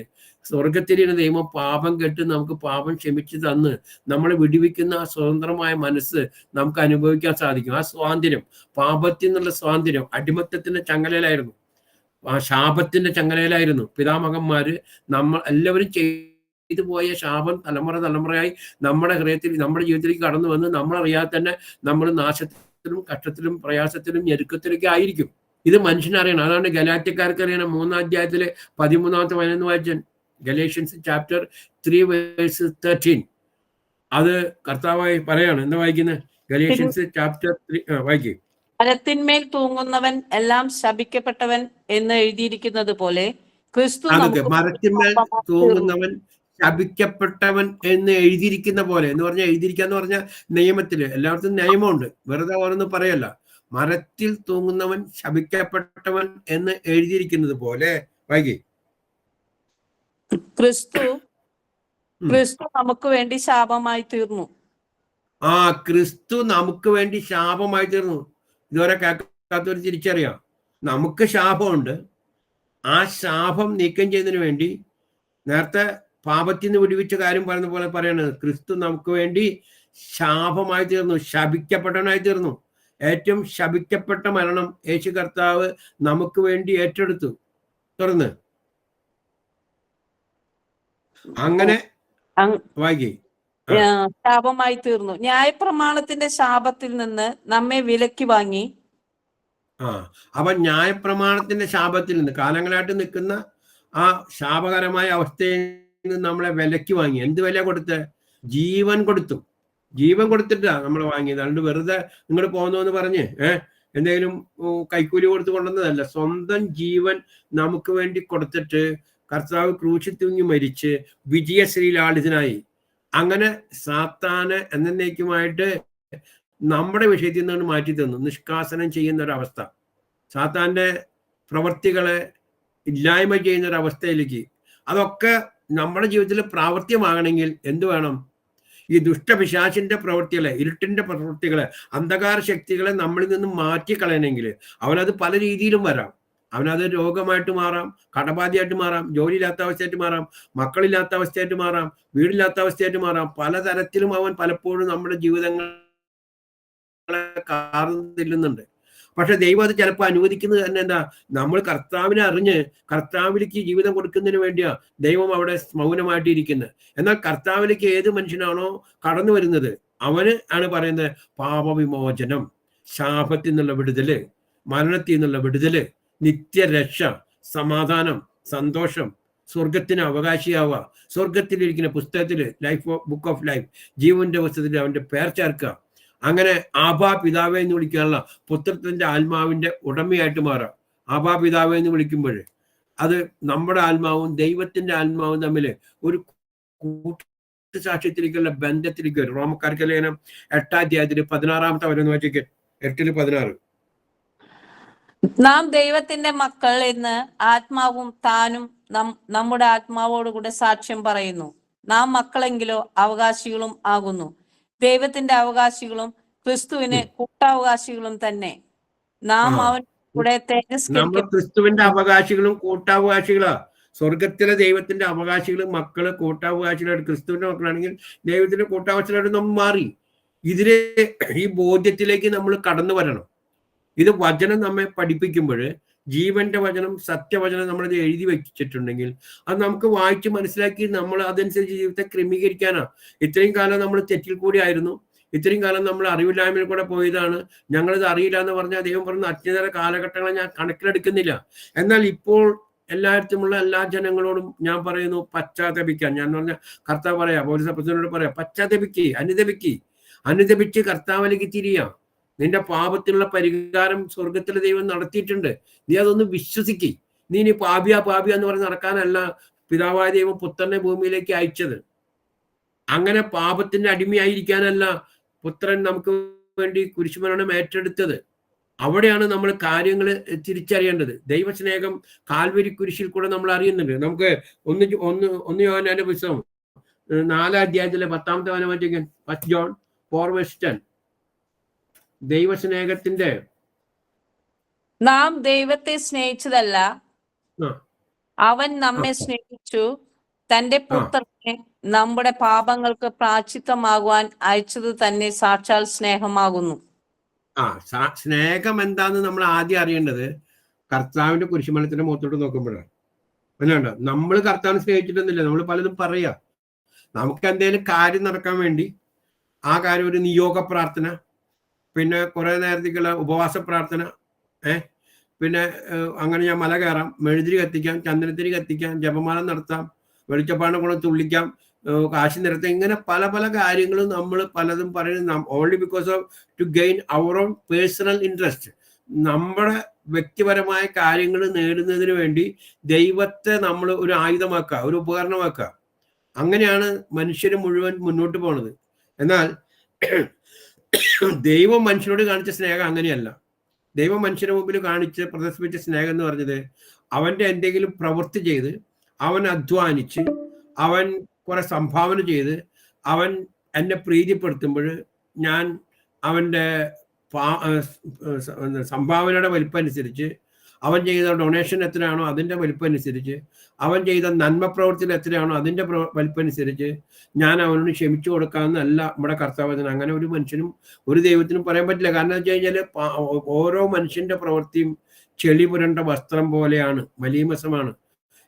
സ്വർഗത്തിലിരുന്ന ദൈവം പാപം കെട്ട് നമുക്ക് പാപം ക്ഷമിച്ച് തന്ന് നമ്മളെ വിടിവിക്കുന്ന ആ സ്വതന്ത്രമായ മനസ്സ് നമുക്ക് അനുഭവിക്കാൻ സാധിക്കും. ആ സ്വാതന്ത്ര്യം, പാപത്തിൽ നിന്നുള്ള സ്വാതന്ത്ര്യം അടിമത്തത്തിന്റെ ചങ്ങലയിലായിരുന്നു, ആ ശാപത്തിന്റെ ചങ്ങലയിലായിരുന്നു. പിതാമഹന്മാര് നമ്മൾ എല്ലാവരും ചെയ്തു പോയ ശാപം തലമുറയായി നമ്മുടെ ഹൃദയത്തിൽ, നമ്മുടെ ജീവിതത്തിലേക്ക് കടന്നു വന്ന് നമ്മളറിയാതെ തന്നെ നമ്മൾ നാശത്തിലും കഷ്ടത്തിലും പ്രയാസത്തിലും ഞെരുക്കത്തിലൊക്കെ ആയിരിക്കും. ഇത് മനുഷ്യനറിയണം. അതാണ് ഗലാത്യക്കാർക്ക് അറിയണം. 3-ാം അധ്യായത്തിലെ 13-ാമത്തെ 11 വായിച്ചാൽ ഗലേഷ്യൻസ് ചാപ്റ്റർ 3:13 അത് കർത്താവായി പറയാണ്. എന്താ വായിക്കുന്നത്? ഗലേഷ്യൻസ് ചാപ്റ്റർ 3 വായിക്കും. മരത്തിന്മേൽ തൂങ്ങുന്നവൻ എല്ലാം ശപിക്കപ്പെട്ടവൻ എന്ന് എഴുതിയിരിക്കുന്നത് പോലെ ക്രിസ്തു അതൊക്കെ നമുക്ക് മരത്തിന്മേൽ ശാപമായി തീർന്നു. തൂങ്ങുന്നവൻ ശപിക്കപ്പെട്ടവൻ എന്ന് എഴുതിയിരിക്കുന്ന പോലെ എന്ന് പറഞ്ഞാൽ എഴുതിയിരിക്കാന്ന് പറഞ്ഞാൽ നിയമത്തില് എല്ലായിടത്തും നിയമമുണ്ട്, വെറുതെ ഓരോന്ന് പറയല്ല. മരത്തിൽ തൂങ്ങുന്നവൻ ശപിക്കപ്പെട്ടവൻ എന്ന് എഴുതിയിരിക്കുന്നത് പോലെ വൈകി ക്രിസ്തു നമുക്ക് വേണ്ടി ശാപമായി തീർന്നു. ആ ക്രിസ്തു നമുക്ക് വേണ്ടി ശാപമായി തീർന്നു. ഇതുവരെ കേൾക്കാത്തവർ തിരിച്ചറിയാം. നമുക്ക് ശാപമുണ്ട്. ആ ശാപം നീക്കം ചെയ്യുന്നതിന് വേണ്ടി നേരത്തെ പാപത്തിൽ നിന്ന് വിടുവിച്ച കാര്യം പറഞ്ഞ പോലെ പറയണത് ക്രിസ്തു നമുക്ക് വേണ്ടി ശാപമായി തീർന്നു, ശപിക്കപ്പെട്ടവനായി തീർന്നു. ഏറ്റവും ശപിക്കപ്പെട്ട മരണം യേശു കർത്താവ് നമുക്ക് വേണ്ടി ഏറ്റെടുത്തു. തുറന്ന് അങ്ങനെ വായിക്കേ ശാപമായി തീർന്നു. ന്യായപ്രമാണത്തിന്റെ ശാപത്തിൽ നിന്ന് നമ്മെ വിലക്കി വാങ്ങി. അപ്പൊ ന്യായപ്രമാണത്തിന്റെ ശാപത്തിൽ നിന്ന് കാലങ്ങളായിട്ട് നിൽക്കുന്ന ആ ശാപകരമായ അവസ്ഥയിൽ നിന്ന് നമ്മളെ വിലക്കി വാങ്ങി. എന്ത് വില കൊടുത്ത്? ജീവൻ കൊടുത്തു. ജീവൻ കൊടുത്തിട്ടാ നമ്മൾ വാങ്ങിയത്. അതുകൊണ്ട് വെറുതെ നിങ്ങൾ പോകുന്നു എന്ന് പറഞ്ഞ് എന്തെങ്കിലും കൈക്കൂലി കൊടുത്ത് കൊണ്ടുവന്നതല്ല. സ്വന്തം ജീവൻ നമുക്ക് വേണ്ടി കൊടുത്തിട്ട് കർത്താവ് ക്രൂശിൽ തൂങ്ങി മരിച്ച് വിജയശ്രീലാളിതനായി. അങ്ങനെ സാത്താന് എന്നേക്കുമായിട്ട് നമ്മുടെ വിഷയത്തിൽ നിന്നാണ് മാറ്റി തന്നു, നിഷ്കാസനം ചെയ്യുന്ന ഒരവസ്ഥ, സാത്താന്റെ പ്രവൃത്തികളെ ഇല്ലായ്മ ചെയ്യുന്ന ഒരവസ്ഥയിലേക്ക്. അതൊക്കെ നമ്മുടെ ജീവിതത്തിൽ പ്രാവർത്തികമാകണമെങ്കിൽ എന്ത് വേണം? ഈ ദുഷ്ടപിശാചിന്റെ പ്രവൃത്തികളെ, ഇരുട്ടിന്റെ പ്രവൃത്തികളെ, അന്ധകാര ശക്തികളെ നമ്മളിൽ നിന്നും മാറ്റിക്കളയണമെങ്കിൽ അവനത് പല രീതിയിലും വരാം. അവനത് രോഗമായിട്ട് മാറാം, കടബാധയായിട്ട് മാറാം, ജോലിയില്ലാത്ത അവസ്ഥയായിട്ട് മാറാം, മക്കളില്ലാത്ത അവസ്ഥയായിട്ട് മാറാം, വീടില്ലാത്ത അവസ്ഥയായിട്ട് മാറാം. പലതരത്തിലും അവൻ പലപ്പോഴും നമ്മുടെ ജീവിതങ്ങളെ കാർന്നില്ലുന്നുണ്ട്. പക്ഷെ ദൈവം അത് ചിലപ്പോൾ അനുവദിക്കുന്നത് തന്നെ എന്താ? നമ്മൾ കർത്താവിനെ അറിഞ്ഞ് കർത്താവിലേക്ക് ജീവിതം കൊടുക്കുന്നതിന് വേണ്ടിയാ ദൈവം അവിടെ മൗനമായിട്ട് ഇരിക്കുന്നത്. എന്നാൽ കർത്താവിലേക്ക് ഏത് മനുഷ്യനാണോ കടന്നു വരുന്നത് അവന് ആണ് പറയുന്നത് പാപവിമോചനം, ശാപത്തിൽ നിന്നുള്ള വിടുതല്, മരണത്തിൽ നിന്നുള്ള വിടുതല്, നിത്യരക്ഷ, സമാധാനം, സന്തോഷം, സ്വർഗത്തിന് അവകാശിയാവുക, സ്വർഗത്തിലിരിക്കുന്ന പുസ്തകത്തില് ബുക്ക് ഓഫ് ലൈഫ്, ജീവന്റെ പുസ്തകത്തിൽ അവന്റെ പേർ ചേർക്കുക. അങ്ങനെ ആബാ പിതാവെ എന്ന് വിളിക്കാനുള്ള പുത്രത്തിന്റെ ആത്മാവിന്റെ ഉടമയായിട്ട് മാറാം. ആബാ പിതാവെ എന്ന് വിളിക്കുമ്പോൾ അത് നമ്മുടെ ആത്മാവും ദൈവത്തിന്റെ ആത്മാവും തമ്മിൽ ഒരു കൂട്ടുസാക്ഷ്യത്തിലേക്കുള്ള ബന്ധത്തിലേക്ക് വരും. റോമക്കാർക്ക് ലേഖനം 8-ാം അധ്യായത്തിൽ 16-ാമത്തെ വരെന്ന് വെച്ചേക്ക് 8-16. നാം ദൈവത്തിന്റെ മക്കൾ എന്ന് ആത്മാവും താനും നമ്മുടെ ആത്മാവോടുകൂടെ സാക്ഷ്യം പറയുന്നു. നാം മക്കളെങ്കിലോ അവകാശികളും ആകുന്നു, ദൈവത്തിന്റെ അവകാശികളും ക്രിസ്തുവിന് കൂട്ടാവകാശികളും തന്നെ. നാം അവനോട് നമ്മൾ ക്രിസ്തുവിന്റെ അവകാശികളും കൂട്ടാവകാശികളാ. സ്വർഗത്തിലെ ദൈവത്തിന്റെ അവകാശികളും മക്കള് കൂട്ടാവകാശികളായിട്ട് ക്രിസ്തുവിന്റെ മക്കളാണെങ്കിൽ ദൈവത്തിന്റെ കൂട്ടാവകാശികളായിട്ട് നമ്മൾ മാറി. ഇതില് ഈ ബോധ്യത്തിലേക്ക് നമ്മൾ കടന്നു വരണം. ഇത് വചനം നമ്മെ പഠിപ്പിക്കുമ്പോൾ, ജീവന്റെ വചനം, സത്യവചനം നമ്മളിത് എഴുതി വെച്ചിട്ടുണ്ടെങ്കിൽ അത് നമുക്ക് വായിച്ച് മനസ്സിലാക്കി നമ്മൾ അതനുസരിച്ച് ജീവിതത്തെ ക്രമീകരിക്കാനാ. ഇത്രയും കാലം നമ്മൾ തെറ്റിൽ കൂടി ആയിരുന്നു, ഇത്രയും കാലം നമ്മൾ അറിവില്ലായ്മയിൽ കൂടെ പോയതാണ്, ഞങ്ങളിത് അറിയില്ല എന്ന് പറഞ്ഞാൽ ദൈവം പറഞ്ഞ അജ്ഞതര കാലഘട്ടങ്ങളെ ഞാൻ കണക്കിലെടുക്കുന്നില്ല. എന്നാൽ ഇപ്പോൾ എല്ലായിടത്തുമുള്ള എല്ലാ ജനങ്ങളോടും ഞാൻ പറയുന്നു പശ്ചാത്തപിക്കാൻ. ഞാൻ പറഞ്ഞ കർത്താവ് പറയാ, പൗലോസ് അപ്പോസ്തലനോട് പറയാ, പശ്ചാത്തപിക്ക്, അനുദപിച്ച് കർത്താവിലേക്ക് തിരിയാം. നിന്റെ പാപത്തിനുള്ള പരിഹാരം സ്വർഗത്തിലെ ദൈവം നടത്തിയിട്ടുണ്ട്. നീ അതൊന്ന് വിശ്വസിക്ക്. നീ ഇനി പാപിയ എന്ന് പറഞ്ഞ് നടക്കാനല്ല പിതാവായ ദൈവം പുത്രനെ ഭൂമിയിലേക്ക് അയച്ചത്. അങ്ങനെ പാപത്തിന്റെ അടിമയായിരിക്കാനല്ല പുത്രൻ നമുക്ക് വേണ്ടി കുരിശുമരണം ഏറ്റെടുത്തത്. അവിടെയാണ് നമ്മൾ കാര്യങ്ങൾ തിരിച്ചറിയേണ്ടത്. ദൈവസ്നേഹം കാൽവരി കുരിശിൽ കൂടെ നമ്മൾ അറിയുന്നുണ്ട്. നമുക്ക് ഒന്ന് യോഹന്നാന്റെ പുസ്തകം 4-ാം അധ്യായത്തിലെ 10-ാമത്തെ വചനം വായിക്കാൻ, 1 John 4:10. ദൈവസ്നേഹത്തിന്റെ നാം ദൈവത്തെ സ്നേഹിച്ചതല്ല, അവൻ നമ്മെ സ്നേഹിച്ചു, തന്റെ പുത്രനെ നമ്മുടെ പാപങ്ങൾക്ക് പ്രായശ്ചിത്തമാകുവാൻ അയച്ചത് തന്നെ സാക്ഷാൽ സ്നേഹമാകുന്നു. സ്നേഹം എന്താന്ന് നമ്മൾ ആദ്യം അറിയേണ്ടത് കർത്താവിന്റെ കുരിശുമരണത്തിന്റെ മുഖത്തോട്ട് നോക്കുമ്പോഴാണ്. അല്ലാണ്ട് നമ്മൾ കർത്താവിനെ സ്നേഹിച്ചിട്ടൊന്നുമില്ല. നമ്മൾ പലതും പറയാ. നമുക്ക് എന്തെങ്കിലും കാര്യം നടക്കാൻ വേണ്ടി ആ കാര്യം ഒരു നിയോഗ പ്രാർത്ഥന, പിന്നെ കുറെ നേരത്തേക്കുള്ള ഉപവാസ പ്രാർത്ഥന, പിന്നെ അങ്ങനെ ഞാൻ മല കയറാം, മെഴുതിരി കത്തിക്കാം, ചന്ദനത്തിരി കത്തിക്കാം, ജപമാല നടത്താം, വെളിച്ചപ്പാടിനെ കൊണ്ട് തുള്ളിക്കാം, കാശ് നിരത്തുക, ഇങ്ങനെ പല പല കാര്യങ്ങളും നമ്മൾ പലതും പറയുന്നത് only because of to gain our own personal interest. നമ്മുടെ വ്യക്തിപരമായ കാര്യങ്ങൾ നേടുന്നതിന് വേണ്ടി ദൈവത്തെ നമ്മൾ ഒരു ആയുധമാക്കുക, ഒരു ഉപകരണമാക്കുക. അങ്ങനെയാണ് മനുഷ്യർ മുഴുവൻ മുന്നോട്ട് പോണത്. എന്നാൽ ദൈവം മനുഷ്യനോട് കാണിച്ച സ്നേഹം അങ്ങനെയല്ല. ദൈവം മനുഷ്യന് മുമ്പിൽ കാണിച്ച് പ്രദർശിപ്പിച്ച സ്നേഹം എന്ന് പറഞ്ഞത് അവൻ്റെ എന്തെങ്കിലും പ്രവൃത്തി ചെയ്ത്, അവൻ അധ്വാനിച്ച്, അവൻ കുറെ സംഭാവന ചെയ്ത്, അവൻ എന്നെ പ്രീതിപ്പെടുത്തുമ്പോൾ ഞാൻ അവൻ്റെ സംഭാവനയുടെ വലിപ്പം അനുസരിച്ച്, അവൻ ചെയ്ത ഡൊണേഷൻ എത്രയാണോ അതിൻ്റെ വലിപ്പം അനുസരിച്ച്, അവൻ ചെയ്ത നന്മ പ്രവൃത്തിയിൽ എത്രയാണോ അതിൻ്റെ വലിപ്പം അനുസരിച്ച് ഞാൻ അവനോട് ക്ഷമിച്ചു കൊടുക്കാമെന്നല്ല നമ്മുടെ കർത്താവചനം. അങ്ങനെ ഒരു മനുഷ്യനും ഒരു ദൈവത്തിനും പറയാൻ പറ്റില്ല. കാരണം എന്ന് വെച്ച് കഴിഞ്ഞാൽ ഓരോ മനുഷ്യന്റെ പ്രവൃത്തിയും ചെളി പുരണ്ട വസ്ത്രം പോലെയാണ്, മലീമസമാണ്.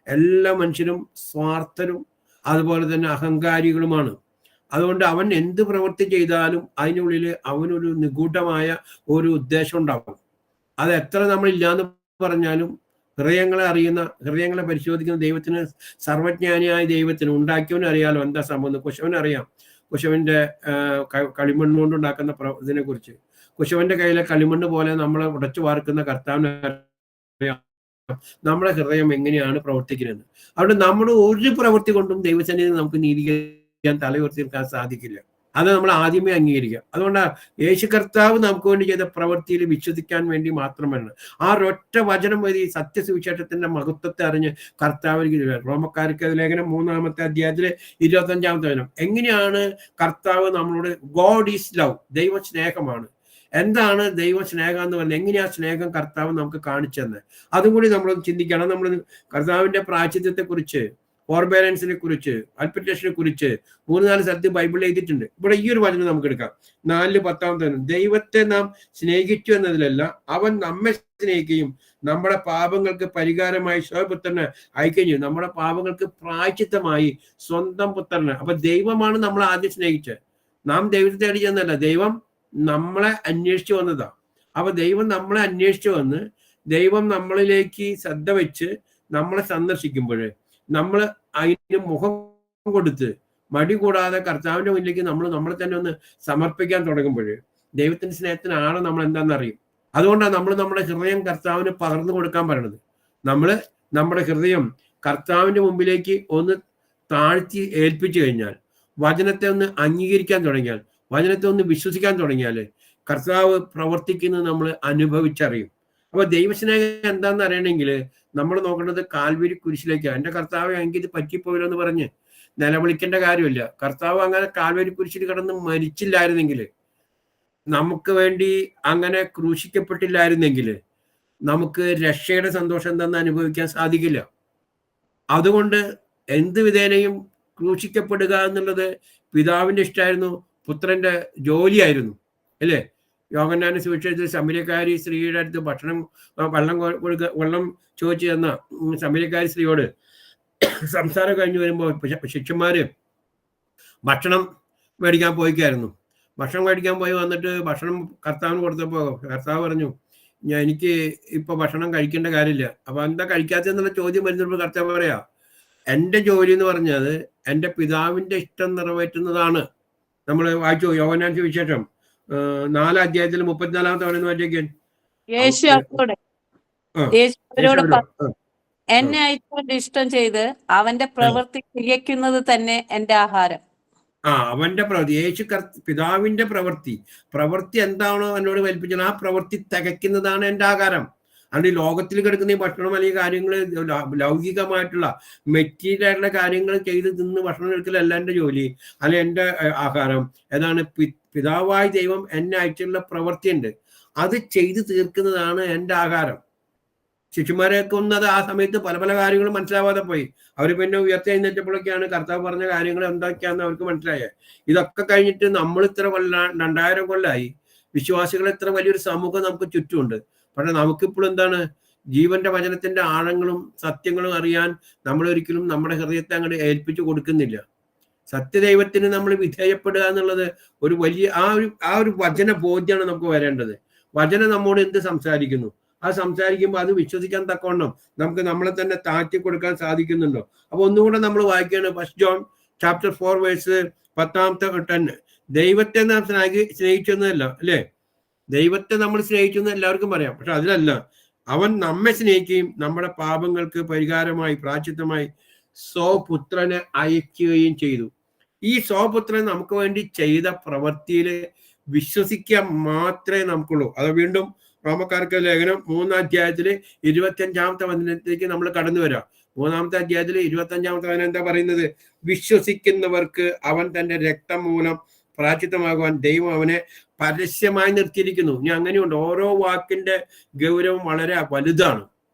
എല്ലാ മനുഷ്യരും സ്വാർത്ഥരും അതുപോലെ തന്നെ അഹങ്കാരികളുമാണ്. അതുകൊണ്ട് അവൻ എന്ത് പ്രവൃത്തി ചെയ്താലും അതിനുള്ളിൽ അവനൊരു നിഗൂഢമായ ഒരു ഉദ്ദേശം ഉണ്ടാവും. അത് എത്ര നമ്മളില്ലാന്ന് പറഞ്ഞാലും ഹൃദയങ്ങളെ അറിയുന്ന, ഹൃദയങ്ങളെ പരിശോധിക്കുന്ന ദൈവത്തിന്, സർവജ്ഞാനിയായ ദൈവത്തിന്, ഉണ്ടാക്കിയവനും അറിയാലോ എന്താ സംഭവം. കുശവനറിയാം കുശവന്റെ കളിമണ്ണ് കൊണ്ടുണ്ടാക്കുന്ന ഇതിനെ കുറിച്ച്. കുശവന്റെ കയ്യിലെ കളിമണ്ണ് പോലെ നമ്മളെ ഉടച്ചു വാർക്കുന്ന കർത്താവിന് അറിയാം നമ്മുടെ ഹൃദയം എങ്ങനെയാണ് പ്രവർത്തിക്കുന്നത്. അതുകൊണ്ട് നമ്മുടെ ഒരു പ്രവൃത്തി കൊണ്ടും ദൈവസന്നിധിയിൽ നമുക്ക് നീതീകരിക്കാൻ തലയുയർത്തി നിൽക്കാൻ സാധിക്കില്ല. അത് നമ്മൾ ആദ്യമേ അംഗീകരിക്കുക. അതുകൊണ്ടാണ് യേശു കർത്താവ് നമുക്ക് വേണ്ടി ചെയ്ത പ്രവൃത്തിയിൽ വിശ്വസിക്കാൻ വേണ്ടി മാത്രമാണ്. ആ ഒരൊറ്റ വചനം വഴി സത്യസുവിശേഷത്തിന്റെ മഹത്വത്തെ അറിഞ്ഞ് കർത്താവ്, റോമക്കാർക്ക് ലേഖനം 3-ാമത്തെ അധ്യായത്തിലെ 25-ാമത്തെ വചനം, എങ്ങനെയാണ് കർത്താവ് നമ്മളോട്, ഗോഡ് ഈസ് ലവ്, ദൈവ സ്നേഹമാണ്. എന്താണ് ദൈവ സ്നേഹം എന്ന് പറഞ്ഞാൽ, എങ്ങനെയാ സ്നേഹം കർത്താവ് നമുക്ക് കാണിച്ചെന്ന് അതും കൂടി നമ്മൾ ചിന്തിക്കണം. നമ്മൾ കർത്താവിന്റെ പ്രായശ്ചിത്തത്തെ കുറിച്ച്, ഫോർബേറൻസിനെ കുറിച്ച്, അൽപ്പറ്റേഷനെ കുറിച്ച് 3-4 സ്ഥലത്ത് ബൈബിളിൽ എഴുതിയിട്ടുണ്ട്. ഇവിടെ ഈ ഒരു വചനം നമുക്ക് എടുക്കാം. 4:10 ദൈവത്തെ നാം സ്നേഹിച്ചു എന്നതിലല്ല, അവൻ നമ്മെ സ്നേഹിക്കുകയും നമ്മുടെ പാപങ്ങൾക്ക് പരിഹാരമായി സ്വപുത്രനെ അയക്കുകയും ചെയ്യും. നമ്മുടെ പാപങ്ങൾക്ക് പ്രായശ്ചിത്തമായി സ്വന്തം പുത്രനെ. അപ്പൊ ദൈവമാണ് നമ്മൾ ആദ്യം സ്നേഹിച്ചത്. നാം ദൈവത്തെ തേടി ചെന്നല്ല, ദൈവം നമ്മളെ അന്വേഷിച്ചു വന്നതാ. അപ്പൊ ദൈവം നമ്മളെ അന്വേഷിച്ചു വന്ന് ദൈവം നമ്മളിലേക്ക് ശ്രദ്ധ വെച്ച് നമ്മളെ സന്ദർശിക്കുമ്പോൾ, നമ്മൾ അതിന് മുഖം കൊടുത്ത് മടി കൂടാതെ കർത്താവിന്റെ മുന്നിലേക്ക് നമ്മളെ തന്നെ ഒന്ന് സമർപ്പിക്കാൻ തുടങ്ങുമ്പോൾ ദൈവത്തിന്റെ സ്നേഹത്തിന് ആളെ നമ്മൾ എന്താണെന്ന് അറിയും. അതുകൊണ്ടാണ് നമ്മൾ നമ്മുടെ ഹൃദയം കർത്താവിന് പകർന്നു കൊടുക്കാൻ പറയണത്. നമ്മൾ നമ്മുടെ ഹൃദയം കർത്താവിന്റെ മുമ്പിലേക്ക് ഒന്ന് താഴ്ത്തി ഏൽപ്പിച്ചു കഴിഞ്ഞാൽ, വചനത്തെ ഒന്ന് അംഗീകരിക്കാൻ തുടങ്ങിയാൽ, വചനത്തെ ഒന്ന് വിശ്വസിക്കാൻ തുടങ്ങിയാൽ കർത്താവ് പ്രവർത്തിക്കുന്നത് നമ്മൾ അനുഭവിച്ചറിയും. അപ്പൊ ദൈവസ്നേഹം എന്താണെന്ന് അറിയണമെങ്കിൽ നമ്മൾ നോക്കേണ്ടത് കാൽവരി കുരിശിലേക്കാണ്. എൻ്റെ കർത്താവ് എനിക്ക് ഇത് പറ്റിപ്പോയില്ലോ എന്ന് പറഞ്ഞ് നിലവിളിക്കേണ്ട കാര്യമില്ല. കർത്താവ് അങ്ങനെ കാൽവരി കുരിശിൽ കിടന്ന് മരിച്ചില്ലായിരുന്നെങ്കിൽ, നമുക്ക് വേണ്ടി അങ്ങനെ ക്രൂശിക്കപ്പെട്ടില്ലായിരുന്നെങ്കിൽ നമുക്ക് രക്ഷയുടെ സന്തോഷം എന്താണെന്ന് അനുഭവിക്കാൻ സാധിക്കില്ല. അതുകൊണ്ട് എന്ത് വിധേനയും ക്രൂശിക്കപ്പെടുക എന്നുള്ളത് പിതാവിന്റെ ഇഷ്ടമായിരുന്നു, പുത്രന്റെ ജോലിയായിരുന്നു, അല്ലേ? യോഹന്നാന്റെ സുവിശേഷത്തിൽ ശമര്യക്കാരി സ്ത്രീയുടെ അടുത്ത് വെള്ളം ചോദിച്ചു തന്ന ശമര്യക്കാരി സ്ത്രീയോട് സംസാരം കഴിഞ്ഞു വരുമ്പോൾ ശിഷ്യന്മാര് ഭക്ഷണം മേടിക്കാൻ പോയിക്കായിരുന്നു. ഭക്ഷണം മേടിക്കാൻ പോയി വന്നിട്ട് ഭക്ഷണം കർത്താവിന് കൊടുത്തപ്പോൾ കർത്താവ് പറഞ്ഞു, എനിക്ക് ഇപ്പൊ ഭക്ഷണം കഴിക്കേണ്ട കാര്യമില്ല. അപ്പൊ എന്താ കഴിക്കാത്തെന്നുള്ള ചോദ്യം വരുന്നപ്പോൾ കർത്താവ് പറയാ, എൻ്റെ ജോലി എന്ന് പറഞ്ഞത് എൻ്റെ പിതാവിന്റെ ഇഷ്ടം നിറവേറ്റുന്നതാണ്. നമ്മൾ വായിച്ചു യോഹന്നാൻ സുവിശേഷം 4 അധ്യായത്തിൽ 34-ാമത്തെ വചനം വായിച്ചേക്കാൻ. യേശു അവരോട് എന്നെ അയച്ചുകൊണ്ട് ഇഷ്ടം ചെയ്ത് അവന്റെ പ്രവൃത്തി തികയ്ക്കുന്നത് തന്നെ എൻ്റെ ആഹാരം. അവന്റെ പ്രവൃത്തി, പിതാവിന്റെ പ്രവൃത്തി എന്താണോ എന്നോട് കൽപ്പിച്ചത് ആ പ്രവൃത്തി തികയ്ക്കുന്നതാണ് എൻ്റെ ആഹാരം. അതുകൊണ്ട് ഈ ലോകത്തിൽ കിടക്കുന്ന ഈ ഭക്ഷണം അല്ലെങ്കിൽ കാര്യങ്ങൾ, ലൗകികമായിട്ടുള്ള മെറ്റീരിയൽ ആയിട്ടുള്ള കാര്യങ്ങൾ ചെയ്ത് തിന്ന് ഭക്ഷണം എടുക്കലല്ല എൻ്റെ ജോലി, അല്ലെ എൻ്റെ ആഹാരം. ഏതാണ്? പിതാവായ ദൈവം എന്നെ അയച്ചുള്ള പ്രവൃത്തിയുണ്ട്, അത് ചെയ്തു തീർക്കുന്നതാണ് എൻ്റെ ആഹാരം. ശിശുമാരെയൊക്കെ ഒന്നത് ആ സമയത്ത് പല പല കാര്യങ്ങളും മനസ്സിലാവാതെ പോയി. അവർ പിന്നെ ഉയർത്തെഴുന്നേറ്റപ്പോഴൊക്കെയാണ് കർത്താവ് പറഞ്ഞ കാര്യങ്ങൾ എന്തൊക്കെയാണെന്ന് അവർക്ക് മനസ്സിലായത്. ഇതൊക്കെ കഴിഞ്ഞിട്ട് നമ്മൾ ഇത്ര 2000 കൊല്ലമായി, വിശ്വാസികൾ ഇത്ര വലിയൊരു സമൂഹം നമുക്ക് ചുറ്റുമുണ്ട്. പക്ഷെ നമുക്കിപ്പോഴും എന്താണ്? ജീവന്റെ വചനത്തിന്റെ ആഴങ്ങളും സത്യങ്ങളും അറിയാൻ നമ്മൾ ഒരിക്കലും നമ്മുടെ ഹൃദയത്തെ അങ്ങോട്ട് ഏൽപ്പിച്ചു കൊടുക്കുന്നില്ല. സത്യദൈവത്തിന് നമ്മൾ വിധേയപ്പെടുക എന്നുള്ളത് ഒരു വലിയ ആ ഒരു വചന ബോധ്യമാണ് നമുക്ക് വരേണ്ടത്. വചനം നമ്മോട് എന്ത് സംസാരിക്കുന്നു, ആ സംസാരിക്കുമ്പോൾ അത് വിശ്വസിക്കാൻ തക്കവണ്ണം നമുക്ക് നമ്മളെ തന്നെ താഴ്ത്തി കൊടുക്കാൻ സാധിക്കുന്നുണ്ടോ? അപ്പൊ ഒന്നുകൂടെ നമ്മൾ വായിക്കുകയാണ് 1 ജോൺ ചാപ്റ്റർ 4 വേഴ്സ് 10 ദൈവത്തെ നാം സ്നേഹിച്ചൊന്നുമല്ല, അല്ലേ? ദൈവത്തെ നമ്മൾ സ്നേഹിച്ചെന്ന് എല്ലാവർക്കും പറയാം. പക്ഷെ അതിലല്ല, അവൻ നമ്മെ സ്നേഹിക്കുകയും നമ്മുടെ പാപങ്ങൾക്ക് പരിഹാരമായി പ്രായശ്ചിത്തമായി സ്വപുത്രനെ അയക്കുകയും ചെയ്തു. ഈ സ്വപുത്രൻ നമുക്ക് വേണ്ടി ചെയ്ത പ്രവൃത്തിയിൽ വിശ്വസിക്കാൻ മാത്രമേ നമുക്കുള്ളൂ. അത് വീണ്ടും റോമക്കാർക്ക് ലേഖനം 3-ാം അധ്യായത്തില് 25-ാമത്തെ വചനത്തിലേക്ക് നമ്മൾ കടന്നു വരാം. 3-ാമത്തെ അധ്യായത്തില് 25-ാമത്തെ വചനം എന്താ പറയുന്നത്? വിശ്വസിക്കുന്നവർക്ക് അവൻ തന്റെ രക്തം മൂലം പ്രായശ്ചിത്തമാകുവാൻ ദൈവം അവനെ പരസ്യമായി നിർത്തിയിരിക്കുന്നു. ഇനി അങ്ങനെയുണ്ട്. ഓരോ വാക്കിന്റെ ഗൗരവം വളരെ വലുതാണ്.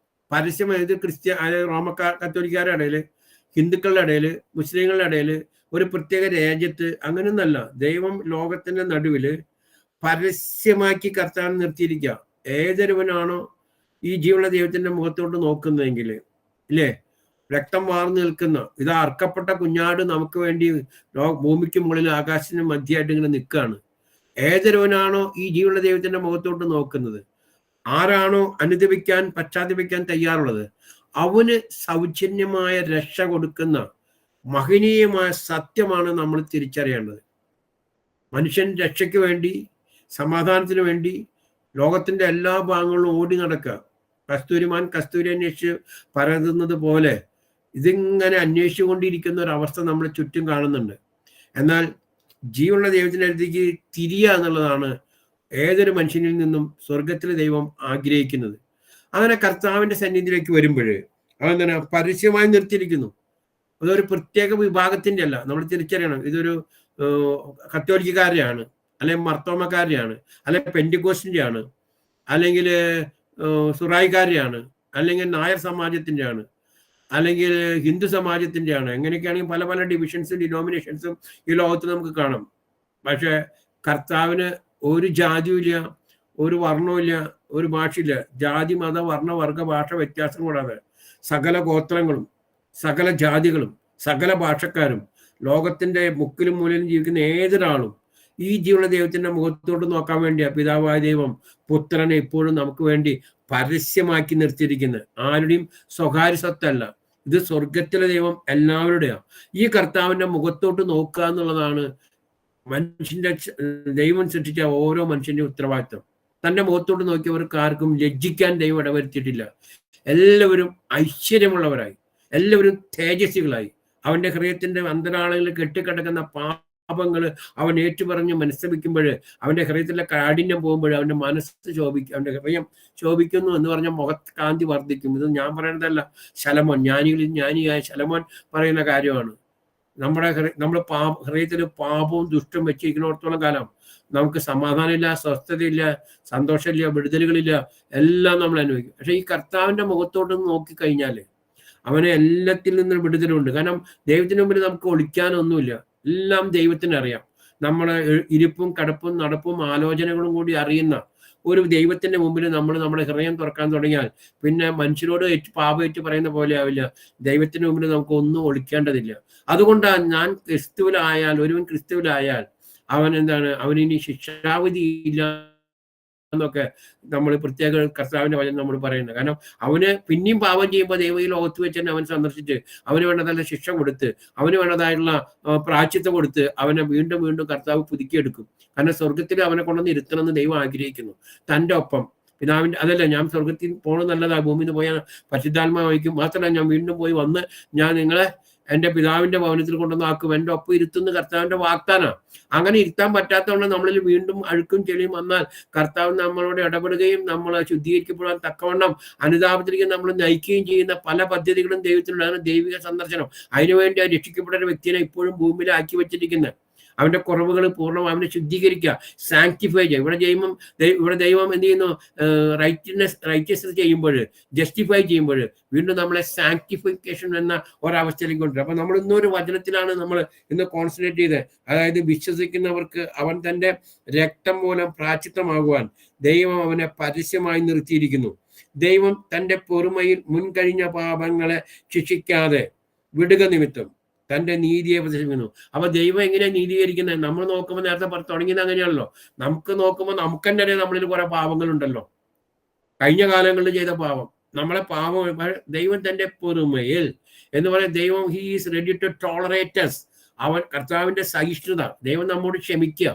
പരസ്യമായത് കത്തോലിക്കാരുടെ ഇടയിൽ, ഹിന്ദുക്കളുടെ ഇടയിൽ, മുസ്ലിങ്ങളുടെ ഇടയിൽ, ഒരു പ്രത്യേക രാജ്യത്ത് അങ്ങനെയൊന്നല്ല. ദൈവം ലോകത്തിന്റെ നടുവിൽ പരസ്യമാക്കി കർത്താവിനെ നിർത്തിയിരിക്കുക. ഏതൊരുവനാണോ ഈ ജീവനുള്ള ദൈവത്തിന്റെ മുഖത്തോട്ട് നോക്കുന്നതെങ്കിൽ, ഇല്ലേ, രക്തം വാർന്നു നിൽക്കുന്ന ഇതാ അർക്കപ്പെട്ട കുഞ്ഞാട് നമുക്ക് വേണ്ടി ഭൂമിക്ക് മുകളിൽ ആകാശത്തിന് മധ്യമായിട്ട് ഇങ്ങനെ നിൽക്കുകയാണ്. ഏതൊരുവനാണോ ഈ ജീവനുള്ള ദൈവത്തിന്റെ മുഖത്തോട്ട് നോക്കുന്നത്, ആരാണോ അനുദപിക്കാൻ പശ്ചാത്തപിക്കാൻ തയ്യാറുള്ളത്, അവന് സൗജന്യമായ രക്ഷ കൊടുക്കുന്ന മഹനീയമായ സത്യമാണ് നമ്മൾ തിരിച്ചറിയേണ്ടത്. മനുഷ്യൻ രക്ഷയ്ക്ക് വേണ്ടി, സമാധാനത്തിന് വേണ്ടി ലോകത്തിന്റെ എല്ലാ ഭാഗങ്ങളിലും ഓടി നടക്കുക. കസ്തൂരിമാൻ കസ്തൂരി അന്വേഷിച്ച് പരതുന്നത് പോലെ ഇതിങ്ങനെ അന്വേഷിച്ചുകൊണ്ടിരിക്കുന്ന ഒരു അവസ്ഥ നമ്മൾ ചുറ്റും കാണുന്നുണ്ട്. എന്നാൽ ജീവനുള്ള ദൈവത്തിന്റെ അടുത്തേക്ക് തിരിയുക എന്നുള്ളതാണ് ഏതൊരു മനുഷ്യനിൽ നിന്നും സ്വർഗത്തിലെ ദൈവം ആഗ്രഹിക്കുന്നത്. അങ്ങനെ കർത്താവിന്റെ സന്നിധിയിലേക്ക് വരുമ്പോൾ അവൻ തന്നെ പരസ്യമായി നിർത്തിയിരിക്കുന്നു. അതൊരു പ്രത്യേക വിഭാഗത്തിന്റെ അല്ല. നമ്മൾ തിരിച്ചറിയണം, ഇതൊരു കത്തോലിക്കക്കാരെയാണ്, അല്ലെങ്കിൽ മർത്തോമക്കാരെയാണ്, അല്ലെങ്കിൽ പെന്റിക്കോസ്റ്റിന്റെ ആണ്, അല്ലെങ്കിൽ സുറായിക്കാരെയാണ്, അല്ലെങ്കിൽ നായർ സമാജത്തിന്റെ ആണ്, അല്ലെങ്കിൽ ഹിന്ദു സമാജത്തിന്റെ ആണ്. എങ്ങനെയൊക്കെയാണെങ്കിൽ പല പല ഡിവിഷൻസും ഡിനോമിനേഷൻസും ഈ ലോകത്ത് നമുക്ക് കാണാം. പക്ഷെ കർത്താവിന് ഒരു ജാതിയും ഇല്ല, ഒരു വർണ്ണവും ഇല്ല, ഒരു ഭാഷയില്ല. ജാതി, മത, വർണ്ണ, വർഗ, ഭാഷ വ്യത്യാസം കൂടാതെ സകല ഗോത്രങ്ങളും സകല ജാതികളും സകല ഭാഷക്കാരും ലോകത്തിന്റെ മുക്കിലും മൂലയിലും ജീവിക്കുന്ന ഏതൊരാളും ഈ ജീവനുള്ള ദൈവത്തിന്റെ മുഖത്തോട്ട് നോക്കാൻ വേണ്ടിയാ പിതാവായ ദൈവം പുത്രനെ ഇപ്പോഴും നമുക്ക് വേണ്ടി പരസ്യമാക്കി നിർത്തിയിരിക്കുന്നത്. ആരുടെയും സ്വകാര്യ സ്വത്തല്ല, ഇത് സ്വർഗത്തിലെ ദൈവം എല്ലാവരുടെയാണ്. ഈ കർത്താവിന്റെ മുഖത്തോട്ട് നോക്കുക എന്നുള്ളതാണ് മനുഷ്യന്റെ ദൈവം സൃഷ്ടിച്ച ഓരോ മനുഷ്യന്റെ ഉത്തരവാദിത്വം. തന്റെ മുഖത്തോട്ട് നോക്കിയവർക്ക് ആർക്കും ലജ്ജിക്കാൻ ദൈവം ഇടവരുത്തിയിട്ടില്ല. എല്ലാവരും ഐശ്വര്യമുള്ളവരായി, എല്ലാവരും തേജസ്വികളായി. അവന്റെ ഹൃദയത്തിന്റെ അന്തരാളങ്ങളിൽ കെട്ടിക്കിടക്കുന്ന പാപങ്ങൾ അവൻ ഏറ്റുപറഞ്ഞ് മനസ്സപിക്കുമ്പോൾ, അവന്റെ ഹൃദയത്തിലെ കാഠിന്യം പോകുമ്പോൾ അവന്റെ മനസ്സ് ശോഭിക്കും, അവന്റെ ഹൃദയം ശോഭിക്കുന്നു എന്ന് പറഞ്ഞ മുഖകാന്തി വർദ്ധിക്കും. ഇത് ഞാൻ പറയുന്നതല്ല, ശലോമോൻ, ജ്ഞാനികളിൽ ജ്ഞാനിയായ ശലോമോൻ പറയുന്ന കാര്യമാണ്. നമ്മുടെ ഹൃദയത്തിൽ പാപവും ദുഷ്ടം വെച്ചിരിക്കുന്നിടത്തോളം കാലം നമുക്ക് സമാധാനമില്ല, സ്വസ്ഥതയില്ല, സന്തോഷമില്ല, വിടുതലുകളില്ല, എല്ലാം നമ്മൾ അനുഭവിക്കും. പക്ഷെ ഈ കർത്താവിന്റെ മുഖത്തോട്ട് നോക്കിക്കഴിഞ്ഞാൽ അവനെ എല്ലാത്തിൽ നിന്നും വിടുതലുണ്ട്. കാരണം ദൈവത്തിന് മുമ്പിൽ നമുക്ക് ഒളിക്കാനൊന്നുമില്ല, എല്ലാം ദൈവത്തിന് അറിയാം. നമ്മളെ ഇരിപ്പും കിടപ്പും നടപ്പും ആലോചനകളും കൂടി അറിയുന്ന ഒരു ദൈവത്തിന്റെ മുമ്പിൽ നമ്മൾ നമ്മുടെ ഹൃദയം തുറക്കാൻ തുടങ്ങിയാൽ പിന്നെ മനുഷ്യരോട് പാപേറ്റ് പറയുന്ന പോലെ ആവില്ല. ദൈവത്തിന്റെ മുമ്പിൽ നമുക്ക് ഒന്നും ഒളിക്കേണ്ടതില്ല. അതുകൊണ്ടാണ് ഞാൻ ക്രിസ്തുവിലായാൽ, ഒരുവൻ ക്രിസ്തുവിലായാൽ അവൻ എന്താണ്, അവനിനി ശിക്ഷാവിധി ഇല്ല എന്നൊക്കെ നമ്മൾ പ്രത്യേക കർത്താവിന്റെ വചനം നമ്മൾ പറയുന്നത്. കാരണം അവന് പിന്നെയും പാപം ചെയ്യുമ്പോൾ ദൈവം ഈ ലോകത്ത് വെച്ച് തന്നെ അവൻ സന്ദർശിച്ച് അവന് വേണ്ടതായുള്ള ശിക്ഷ കൊടുത്ത് അവന് വേണ്ടതായിട്ടുള്ള പ്രായശ്ചിത്തം കൊടുത്ത് അവനെ വീണ്ടും വീണ്ടും കർത്താവ് പുതുക്കിയെടുക്കും. കാരണം സ്വർഗത്തിൽ അവനെ കൊണ്ടുവന്ന് ഇരുത്തണമെന്ന് ദൈവം ആഗ്രഹിക്കുന്നു. തൻ്റെ ഒപ്പം പിതാവിൻ്റെ അതല്ല, ഞാൻ സ്വർഗത്തിൽ പോകണം നല്ലതാ, ഭൂമിയിൽ നിന്ന് പോയാൽ പരിശുദ്ധാത്മാവായിരിക്കും. മാത്രമല്ല ഞാൻ വീണ്ടും പോയി വന്ന് ഞാൻ നിങ്ങളെ എൻ്റെ പിതാവിന്റെ ഭവനത്തിൽ കൊണ്ടുവന്നാക്കും, എൻ്റെ ഒപ്പം ഇരുത്തുന്ന കർത്താവിന്റെ വാഗ്ദാനമാണ്. അങ്ങനെ ഇരുത്താൻ പറ്റാത്തതുകൊണ്ട് നമ്മളിൽ വീണ്ടും അഴുക്കും ചെളിയും വന്നാൽ കർത്താവ് നമ്മളോട് ഇടപെടുകയും നമ്മളെ ശുദ്ധീകരിക്കപ്പെടാൻ തക്കവണ്ണം അനുതാപത്തിലേക്ക് നമ്മൾ നയിക്കുകയും ചെയ്യുന്ന പല പദ്ധതികളും ദൈവത്തിനുണ്ടാകുന്ന ദൈവിക സന്ദർശനം. അതിനുവേണ്ടി ആ രക്ഷിക്കപ്പെട്ട ഒരു വ്യക്തിയെ ഇപ്പോഴും ഭൂമിയിൽ ആക്കി വെച്ചിരിക്കുന്നത്. അവന്റെ കുറവുകൾ പൂർണ്ണം അവനെ ശുദ്ധീകരിക്കുക, സാങ്ക്ടിഫൈ ചെയ്യുക. ഇവിടെ ദൈവം എന്ത് ചെയ്യുന്നു? റൈറ്റ്യസ്നെസ് ചെയ്യുമ്പോൾ, ജസ്റ്റിഫൈ ചെയ്യുമ്പോൾ വീണ്ടും നമ്മളെ സാങ്ക്ടിഫിക്കേഷൻ എന്ന ഒരവസ്ഥയിലേക്ക് കൊണ്ടുവരും. അപ്പൊ നമ്മൾ ഇന്നൊരു വചനത്തിലാണ് നമ്മൾ ഇന്ന് കോൺസെൻട്രേറ്റ് ചെയ്തത്. അതായത് വിശ്വസിക്കുന്നവർക്ക് അവൻ തന്റെ രക്തം മൂലം പ്രായശ്ചിത്തമാകുവാൻ ദൈവം അവനെ പരസ്യമായി നിർത്തിയിരിക്കുന്നു. ദൈവം തന്റെ പൊറുമയിൽ മുൻകഴിഞ്ഞ പാപങ്ങളെ ശിക്ഷിക്കാതെ വിടുക നിമിത്തം തന്റെ നീതിയെ പ്രദർശിപ്പിക്കുന്നു. അപ്പൊ ദൈവം എങ്ങനെയാണ് നീതീകരിക്കുന്നത്? നമ്മൾ നോക്കുമ്പോൾ നേരത്തെ തുടങ്ങിയത് അങ്ങനെയാണല്ലോ. നമുക്ക് നോക്കുമ്പോൾ നമുക്ക് തന്നെ നമ്മളിൽ കുറെ പാപങ്ങളുണ്ടല്ലോ, കഴിഞ്ഞ കാലങ്ങളിൽ ചെയ്ത പാപം. നമ്മളെ പാപം ദൈവം തന്റെ പൊറുമയിൽ എന്ന് പറയാൻ ദൈവം he is ready to tolerate us. കർത്താവിന്റെ സഹിഷ്ണുത, ദൈവം നമ്മോട് ക്ഷമിക്കുക,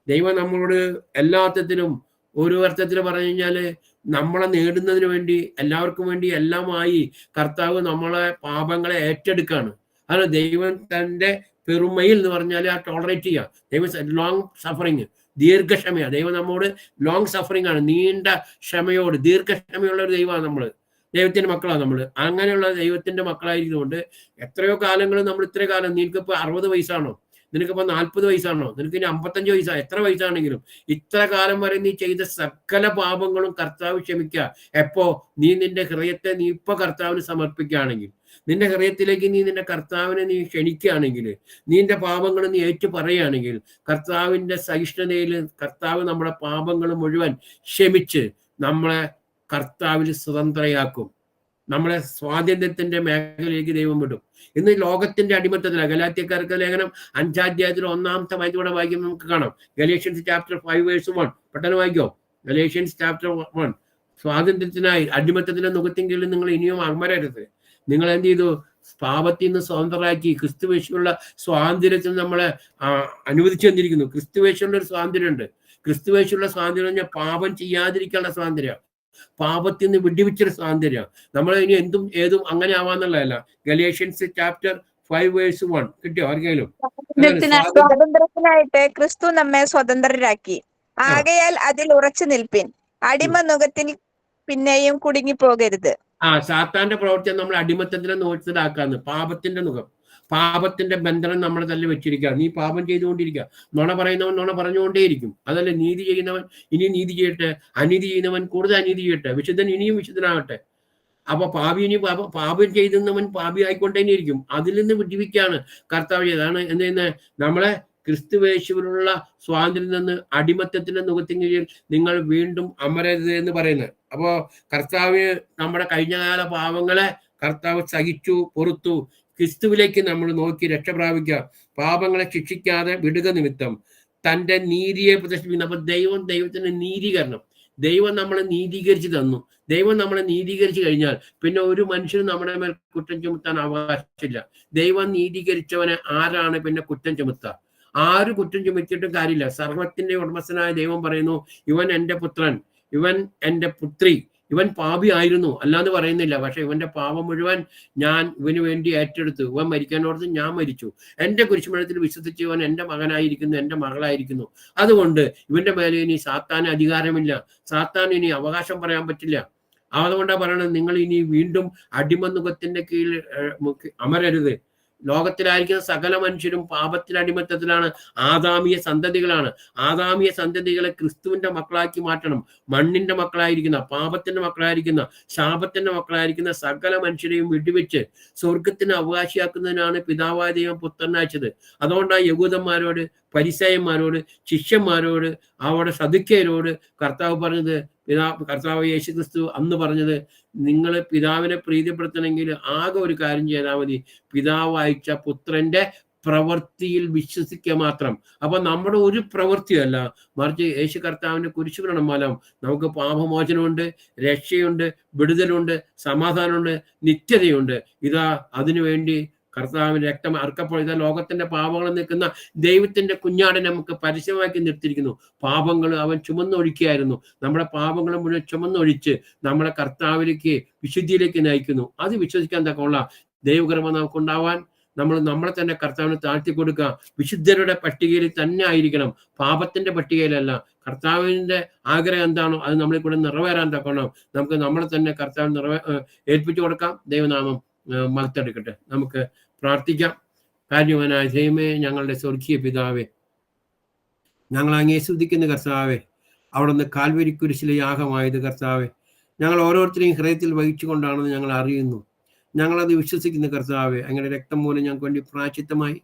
ദൈവം നമ്മളോട് എല്ലാ അർത്ഥത്തിലും, ഒരു അർത്ഥത്തിൽ പറഞ്ഞു കഴിഞ്ഞാല് നമ്മളെ നേടുന്നതിന് വേണ്ടി, എല്ലാവർക്കും വേണ്ടി എല്ലാമായി കർത്താവ് നമ്മളെ പാപങ്ങളെ ഏറ്റെടുക്കാണ്. അത് ദൈവം തന്റെ പെരുമയിൽ എന്ന് പറഞ്ഞാൽ ആ ടോളറേറ്റ് ചെയ്യുക. ദൈവം ലോങ് സഫറിങ്, ദീർഘക്ഷമയാണ്. ദൈവം നമ്മോട് ലോങ് സഫറിങ് ആണ്, നീണ്ട ക്ഷമയോട്, ദീർഘക്ഷമയുള്ള ഒരു ദൈവമാണ് നമ്മൾ, ദൈവത്തിന്റെ മക്കളാണ് നമ്മൾ. അങ്ങനെയുള്ള ദൈവത്തിന്റെ മക്കളായിരിക്കുന്നുകൊണ്ട് എത്രയോ കാലങ്ങൾ നമ്മൾ, ഇത്ര കാലം, നിനക്കിപ്പോൾ 60 വയസ്സാണോ, നിനക്കിപ്പോൾ 40 വയസ്സാണോ, നിനക്ക് ഇനി 55 വയസ്സാണ്, എത്ര വയസ്സാണെങ്കിലും ഇത്ര കാലം വരെ നീ ചെയ്ത സകല പാപങ്ങളും കർത്താവ് ക്ഷമിക്കുക. എപ്പോ നീ നിന്റെ ഹൃദയത്തെ നീ ഇപ്പൊ കർത്താവിന് സമർപ്പിക്കുകയാണെങ്കിൽ, നിന്റെ ഹൃദയത്തിലേക്ക് നീ നിന്റെ കർത്താവിനെ നീ ക്ഷണിക്കുകയാണെങ്കിൽ, നിന്റെ പാപങ്ങൾ നീ ഏറ്റു പറയുകയാണെങ്കിൽ, കർത്താവിന്റെ സഹിഷ്ണുതയിൽ കർത്താവ് നമ്മുടെ പാപങ്ങൾ മുഴുവൻ ക്ഷമിച്ച് നമ്മളെ കർത്താവിൽ സ്വതന്ത്രയാക്കും. നമ്മളെ സ്വാതന്ത്ര്യത്തിന്റെ മേഖലയിലേക്ക് ദൈവം വിടും. ഇന്ന് ലോകത്തിന്റെ അടിമത്തത്തിലാണ്. ഗലാത്യക്കാർക്ക് ലേഖനം 5-ാം അധ്യായത്തിൽ 1-ാമത്തെ വാക്യം വായിക്കുമ്പോൾ നമുക്ക് കാണാം. ഗലേഷ്യൻസ് ചാപ്റ്റർ 5:1 പെട്ടെന്ന് വായിക്കോ. Galatians chapter 1. സ്വാതന്ത്ര്യത്തിനായി അടിമത്തത്തിന്റെ നുഖത്തെങ്കിലും നിങ്ങൾ ഇനിയും അമരരുത്. നിങ്ങൾ എന്ത് ചെയ്തു? പാപത്തിൽ നിന്ന് സ്വതന്ത്രരാക്കി ക്രിസ്തുവേശുള്ള സ്വാതന്ത്ര്യത്തിൽ നമ്മളെ അനുവദിച്ചു തന്നിരിക്കുന്നു. ക്രിസ്തുവേശുള്ള ഒരു സ്വാതന്ത്ര്യമുണ്ട്. ക്രിസ്തുവേശുള്ള സ്വാതന്ത്ര്യം പറഞ്ഞാൽ പാപം ചെയ്യാതിരിക്കാനുള്ള സ്വാതന്ത്ര്യം, പാപത്തിൽ നിന്ന് വിടിവിച്ചൊരു സ്വാതന്ത്ര്യം. നമ്മൾ ഇനി എന്തും ഏതും അങ്ങനെ ആവാന്നുള്ളതല്ല. ഗലേഷ്യൻസ് ചാപ്റ്റർ 5:1 കിട്ടിയോ ആർക്കെങ്കിലും? സ്വാതന്ത്ര്യത്തിനായിട്ട് ക്രിസ്തു നമ്മെ സ്വതന്ത്രരാക്കി, ആകയാൽ അതിൽ ഉറച്ചു നിൽപ്പിൻ, അടിമ നുഖത്തിൽ പിന്നെയും കുടുങ്ങി പോകരുത്. സാത്താന്റെ പ്രവർത്തനം നമ്മൾ അടിമത്തത്തിന്റെ നുഖത്തിലാക്കാന്ന്. പാപത്തിന്റെ നുഖം, പാപത്തിന്റെ ബന്ധനം നമ്മളെ തന്നെ വെച്ചിരിക്കുക. നീ പാപം ചെയ്തുകൊണ്ടിരിക്കുക. നുണ പറയുന്നവൻ നുണ പറഞ്ഞുകൊണ്ടേയിരിക്കും. അതല്ല, നീതി ചെയ്യുന്നവൻ ഇനി നീതി ചെയ്യട്ടെ, അനീതി ചെയ്യുന്നവൻ കൂടുതൽ അനീതി ചെയ്യട്ടെ, വിശുദ്ധൻ ഇനിയും വിശുദ്ധനാകട്ടെ. അപ്പൊ പാപി ഇനി പാപം ചെയ്യുന്നവൻ പാപി ആയിക്കൊണ്ടേയിരിക്കും. അതിൽ നിന്ന് വിടിവിക്കാണ് കർത്താവ് ചെയ്തതാണ്. എന്ത് ചെയ്യുന്നത്? നമ്മളെ ക്രിസ്തുവേശുവിലുള്ള സ്വാതന്ത്ര്യം നിന്ന് അടിമത്തത്തിന്റെ നുഖത്തിങ്കിൽ നിങ്ങൾ വീണ്ടും അമരരുത് എന്ന് പറയുന്നത്. അപ്പോ കർത്താവ് നമ്മുടെ കഴിഞ്ഞകാല പാപങ്ങളെ കർത്താവ് സഹിച്ചു, പൊറുത്തു. ക്രിസ്തുവിലേക്ക് നമ്മൾ നോക്കി രക്ഷ പ്രാപിക്കുക. പാപങ്ങളെ ശിക്ഷിക്കാതെ വിടുക നിമിത്തം തന്റെ നീതിയെ പ്രദർശിപ്പിക്കുന്നു. അപ്പൊ ദൈവത്തിന്റെ നീതീകരണം, ദൈവം നമ്മളെ നീതീകരിച്ച് തന്നു. ദൈവം നമ്മളെ നീതീകരിച്ചു കഴിഞ്ഞാൽ പിന്നെ ഒരു മനുഷ്യനും നമ്മുടെ മേൽ കുറ്റം ചുമത്താൻ അവകാശമില്ല. ദൈവം നീതീകരിച്ചവനെ ആരാണ് പിന്നെ കുറ്റം ചുമത്തുക? ആരും കുറ്റം ചുമത്തിയിട്ടും കാര്യമില്ല. സർവത്തിന്റെ ഉടമസ്ഥനായ ദൈവം പറയുന്നു, ഇവൻ എൻ്റെ പുത്രൻ, ഇവൻ എൻ്റെ പുത്രി, ഇവൻ പാപി ആയിരുന്നു അല്ലാന്ന് പറയുന്നില്ല. പക്ഷെ ഇവന്റെ പാപം മുഴുവൻ ഞാൻ ഇവന് വേണ്ടി ഏറ്റെടുത്തു. ഇവൻ മരിക്കാനോർത്ത് ഞാൻ മരിച്ചു. എൻ്റെ കുരിശുമരണത്തിൽ വിശ്വസിച്ച് ഇവൻ എൻ്റെ മകനായിരിക്കുന്നു, എൻ്റെ മകളായിരിക്കുന്നു. അതുകൊണ്ട് ഇവന്റെ മേലെ ഇനി സാത്താന് അധികാരമില്ല, സാത്താൻ ഇനി അവകാശം പറയാൻ പറ്റില്ല. അതുകൊണ്ടാണ് പറയണത്, നിങ്ങൾ ഇനി വീണ്ടും അടിമനുഖത്തിന്റെ കീഴിൽ അമരരുത്. ലോകത്തിലായിരിക്കുന്ന സകല മനുഷ്യരും പാപത്തിന്റെ അടിമത്തത്തിലാണ്. ആദാമിയ സന്തതികളാണ്. ആദാമിയ സന്തതികളെ ക്രിസ്തുവിന്റെ മക്കളാക്കി മാറ്റണം. മണ്ണിന്റെ മക്കളായിരിക്കുന്ന, പാപത്തിന്റെ മക്കളായിരിക്കുന്ന, ശാപത്തിന്റെ മക്കളായിരിക്കുന്ന സകല മനുഷ്യരെയും വിട്ടുവെച്ച് സ്വർഗത്തിന് അവകാശിയാക്കുന്നതിനാണ് പിതാവായ ദൈവം പുത്രനയച്ചത്. അതുകൊണ്ടാണ് യഹൂദന്മാരോട്, പരിസയന്മാരോട്, ശിഷ്യന്മാരോട്, അവിടെ സദുക്യരോട് കർത്താവ് പറഞ്ഞത്, കർത്താവ് യേശു ക്രിസ്തു അന്ന് പറഞ്ഞത്, നിങ്ങൾ പിതാവിനെ പ്രീതിപ്പെടുത്തണമെങ്കിൽ ആകെ ഒരു കാര്യം ചെയ്താൽ മതി, പിതാവ് അയച്ച പുത്രന്റെ പ്രവൃത്തിയിൽ വിശ്വസിക്കുക മാത്രം. അപ്പൊ നമ്മുടെ ഒരു പ്രവൃത്തിയല്ല, മറിച്ച് യേശു കർത്താവിന്റെ കുരിശുമരണം മൂലം നമുക്ക് പാപമോചനമുണ്ട്, രക്ഷയുണ്ട്, വിടുതലുണ്ട്, സമാധാനമുണ്ട്, നിത്യതയുണ്ട്. ഇതാ അതിനുവേണ്ടി കർത്താവിന്റെ രക്തം അർക്കപ്പെടുക. ലോകത്തിന്റെ പാപങ്ങൾ നിൽക്കുന്ന ദൈവത്തിന്റെ കുഞ്ഞാടെ നമുക്ക് പരസ്യമാക്കി നിർത്തിയിരിക്കുന്നു. പാപങ്ങൾ അവൻ ചുമന്നൊഴിക്കുകയായിരുന്നു. നമ്മുടെ പാപങ്ങൾ മുഴുവൻ ചുമന്നൊഴിച്ച് നമ്മളെ കർത്താവിലേക്ക്, വിശുദ്ധിയിലേക്ക് നയിക്കുന്നു. അത് വിശ്വസിക്കാൻ തക്കമുള്ള ദൈവകൃപ നമുക്കുണ്ടാവാൻ നമ്മളെ തന്നെ കർത്താവിന് താഴ്ത്തി കൊടുക്കുക. വിശുദ്ധരുടെ പട്ടികയിൽ തന്നെ ആയിരിക്കണം, പാപത്തിന്റെ പട്ടികയിലല്ല. കർത്താവിന്റെ ആഗ്രഹം എന്താണോ അത് നമ്മളെ കൂടെ നിറവേറാൻ തക്കണം. നമുക്ക് നമ്മളെ തന്നെ കർത്താവിന് ഏൽപ്പിച്ചു കൊടുക്കാം. ദൈവനാമം മഹത്വമെടുക്കട്ടെ. നമുക്ക് പ്രാർത്ഥിക്കാം. കാരുണ്യവാനായ ദൈവമേ, ഞങ്ങളുടെ സ്വർഗീയ പിതാവേ, ഞങ്ങൾ അങ്ങേ സ്തുതിക്കുന്ന കർത്താവേ, അവിടുന്ന് കാൽവരി കുരിശിലെ യാഗമായത് കർത്താവേ, ഞങ്ങൾ ഓരോരുത്തരെയും ഹൃദയത്തിൽ വഹിച്ചുകൊണ്ടാണെന്ന് ഞങ്ങൾ അറിയുന്നു. ഞങ്ങളത് വിശ്വസിക്കുന്ന കർത്താവേ, അങ്ങയുടെ രക്തം മൂലം ഞങ്ങൾക്ക് വേണ്ടി പ്രായശ്ചിത്തമായി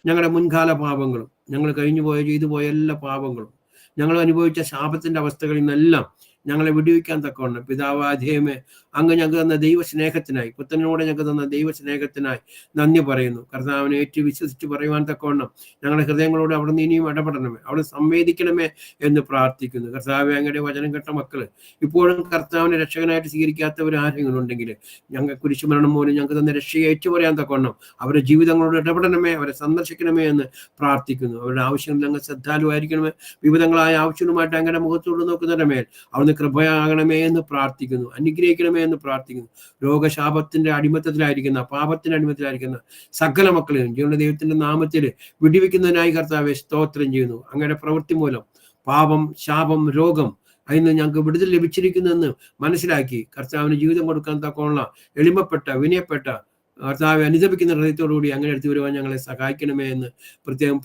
ഞങ്ങളുടെ മുൻകാല പാപങ്ങളും, ഞങ്ങൾ ചെയ്തു പോയ എല്ലാ പാപങ്ങളും, ഞങ്ങൾ അനുഭവിച്ച ശാപത്തിന്റെ അവസ്ഥകളിൽ നിന്നെല്ലാം ഞങ്ങളെ വിടുവിക്കാൻ തക്കവണ്ണം പിതാവായ ദൈവമേ അങ്ങ് ഞങ്ങൾക്ക് തന്ന ദൈവസ്നേഹത്തിനായി, പുത്രനോട് ഞങ്ങൾക്ക് തന്ന ദൈവസ്നേഹത്തിനായി നന്ദി പറയുന്നു. കർത്താവിനെ ഏറ്റു വിശ്വസിച്ച് പറയുവാൻ തക്കവണ്ണം ഞങ്ങളുടെ ഹൃദയങ്ങളോട് അവിടെ നിന്ന് ഇനിയും ഇടപെടണമേ, അവിടെ സംവേദിക്കണമേ എന്ന് പ്രാർത്ഥിക്കുന്നു. കർത്താവെ, അങ്ങയുടെ വചനം കേട്ട മക്കള് ഇപ്പോഴും കർത്താവിനെ രക്ഷകനായിട്ട് സ്വീകരിക്കാത്തവർ ആരെങ്കിലും ഉണ്ടെങ്കിൽ ഞങ്ങൾ കുരിശുമരണം മൂലം ഞങ്ങൾക്ക് തന്ന രക്ഷയെ ഏറ്റു പറയാൻ തക്കവണ്ണം അവരുടെ ജീവിതങ്ങളോട് ഇടപെടണമേ, അവരെ സന്ദർശിക്കണമേ എന്ന് പ്രാർത്ഥിക്കുന്നു. അവരുടെ ആവശ്യങ്ങളിൽ അങ്ങ് ശ്രദ്ധാലുവായിരിക്കണമേ, വിവിധങ്ങളായ ആവശ്യങ്ങളുമായിട്ട് അങ്ങയുടെ മുഖത്തോട് നോക്കുന്നവരുടെ മേൽ അവിടുന്ന് കൃപയാകണമേ എന്ന് പ്രാർത്ഥിക്കുന്നു. അനുഗ്രഹിക്കണമേ എന്ന് പ്രാർത്ഥിക്കുന്നു. രോഗശാപത്തിന്റെ അടിമത്തത്തിലായിരിക്കുന്ന, പാപത്തിന്റെ അടിമത്തത്തിലായിരിക്കുന്ന സകല മക്കളെയും ജീവന ദൈവത്തിന്റെ നാമത്തിൽ വിടിവെക്കുന്നതിനായി കർത്താവെ സ്തോത്രം ചെയ്യുന്നു. അങ്ങയുടെ പ്രവൃത്തി മൂലം പാപം, ശാപം, രോഗം അതിന് ഞങ്ങൾക്ക് വിടുതൽ ലഭിച്ചിരിക്കുന്നെന്ന് മനസ്സിലാക്കി കർത്താവിന് ജീവിതം കൊടുക്കാൻ തക്കമുള്ള എളിമപ്പെട്ട, വിനയപ്പെട്ട കർത്താവെ അനുദപിക്കുന്ന ഹൃദയത്തോടുകൂടി അങ്ങനെ എടുത്തു വരുവാൻ ഞങ്ങളെ സഹായിക്കണമേ എന്ന് പ്രത്യേകം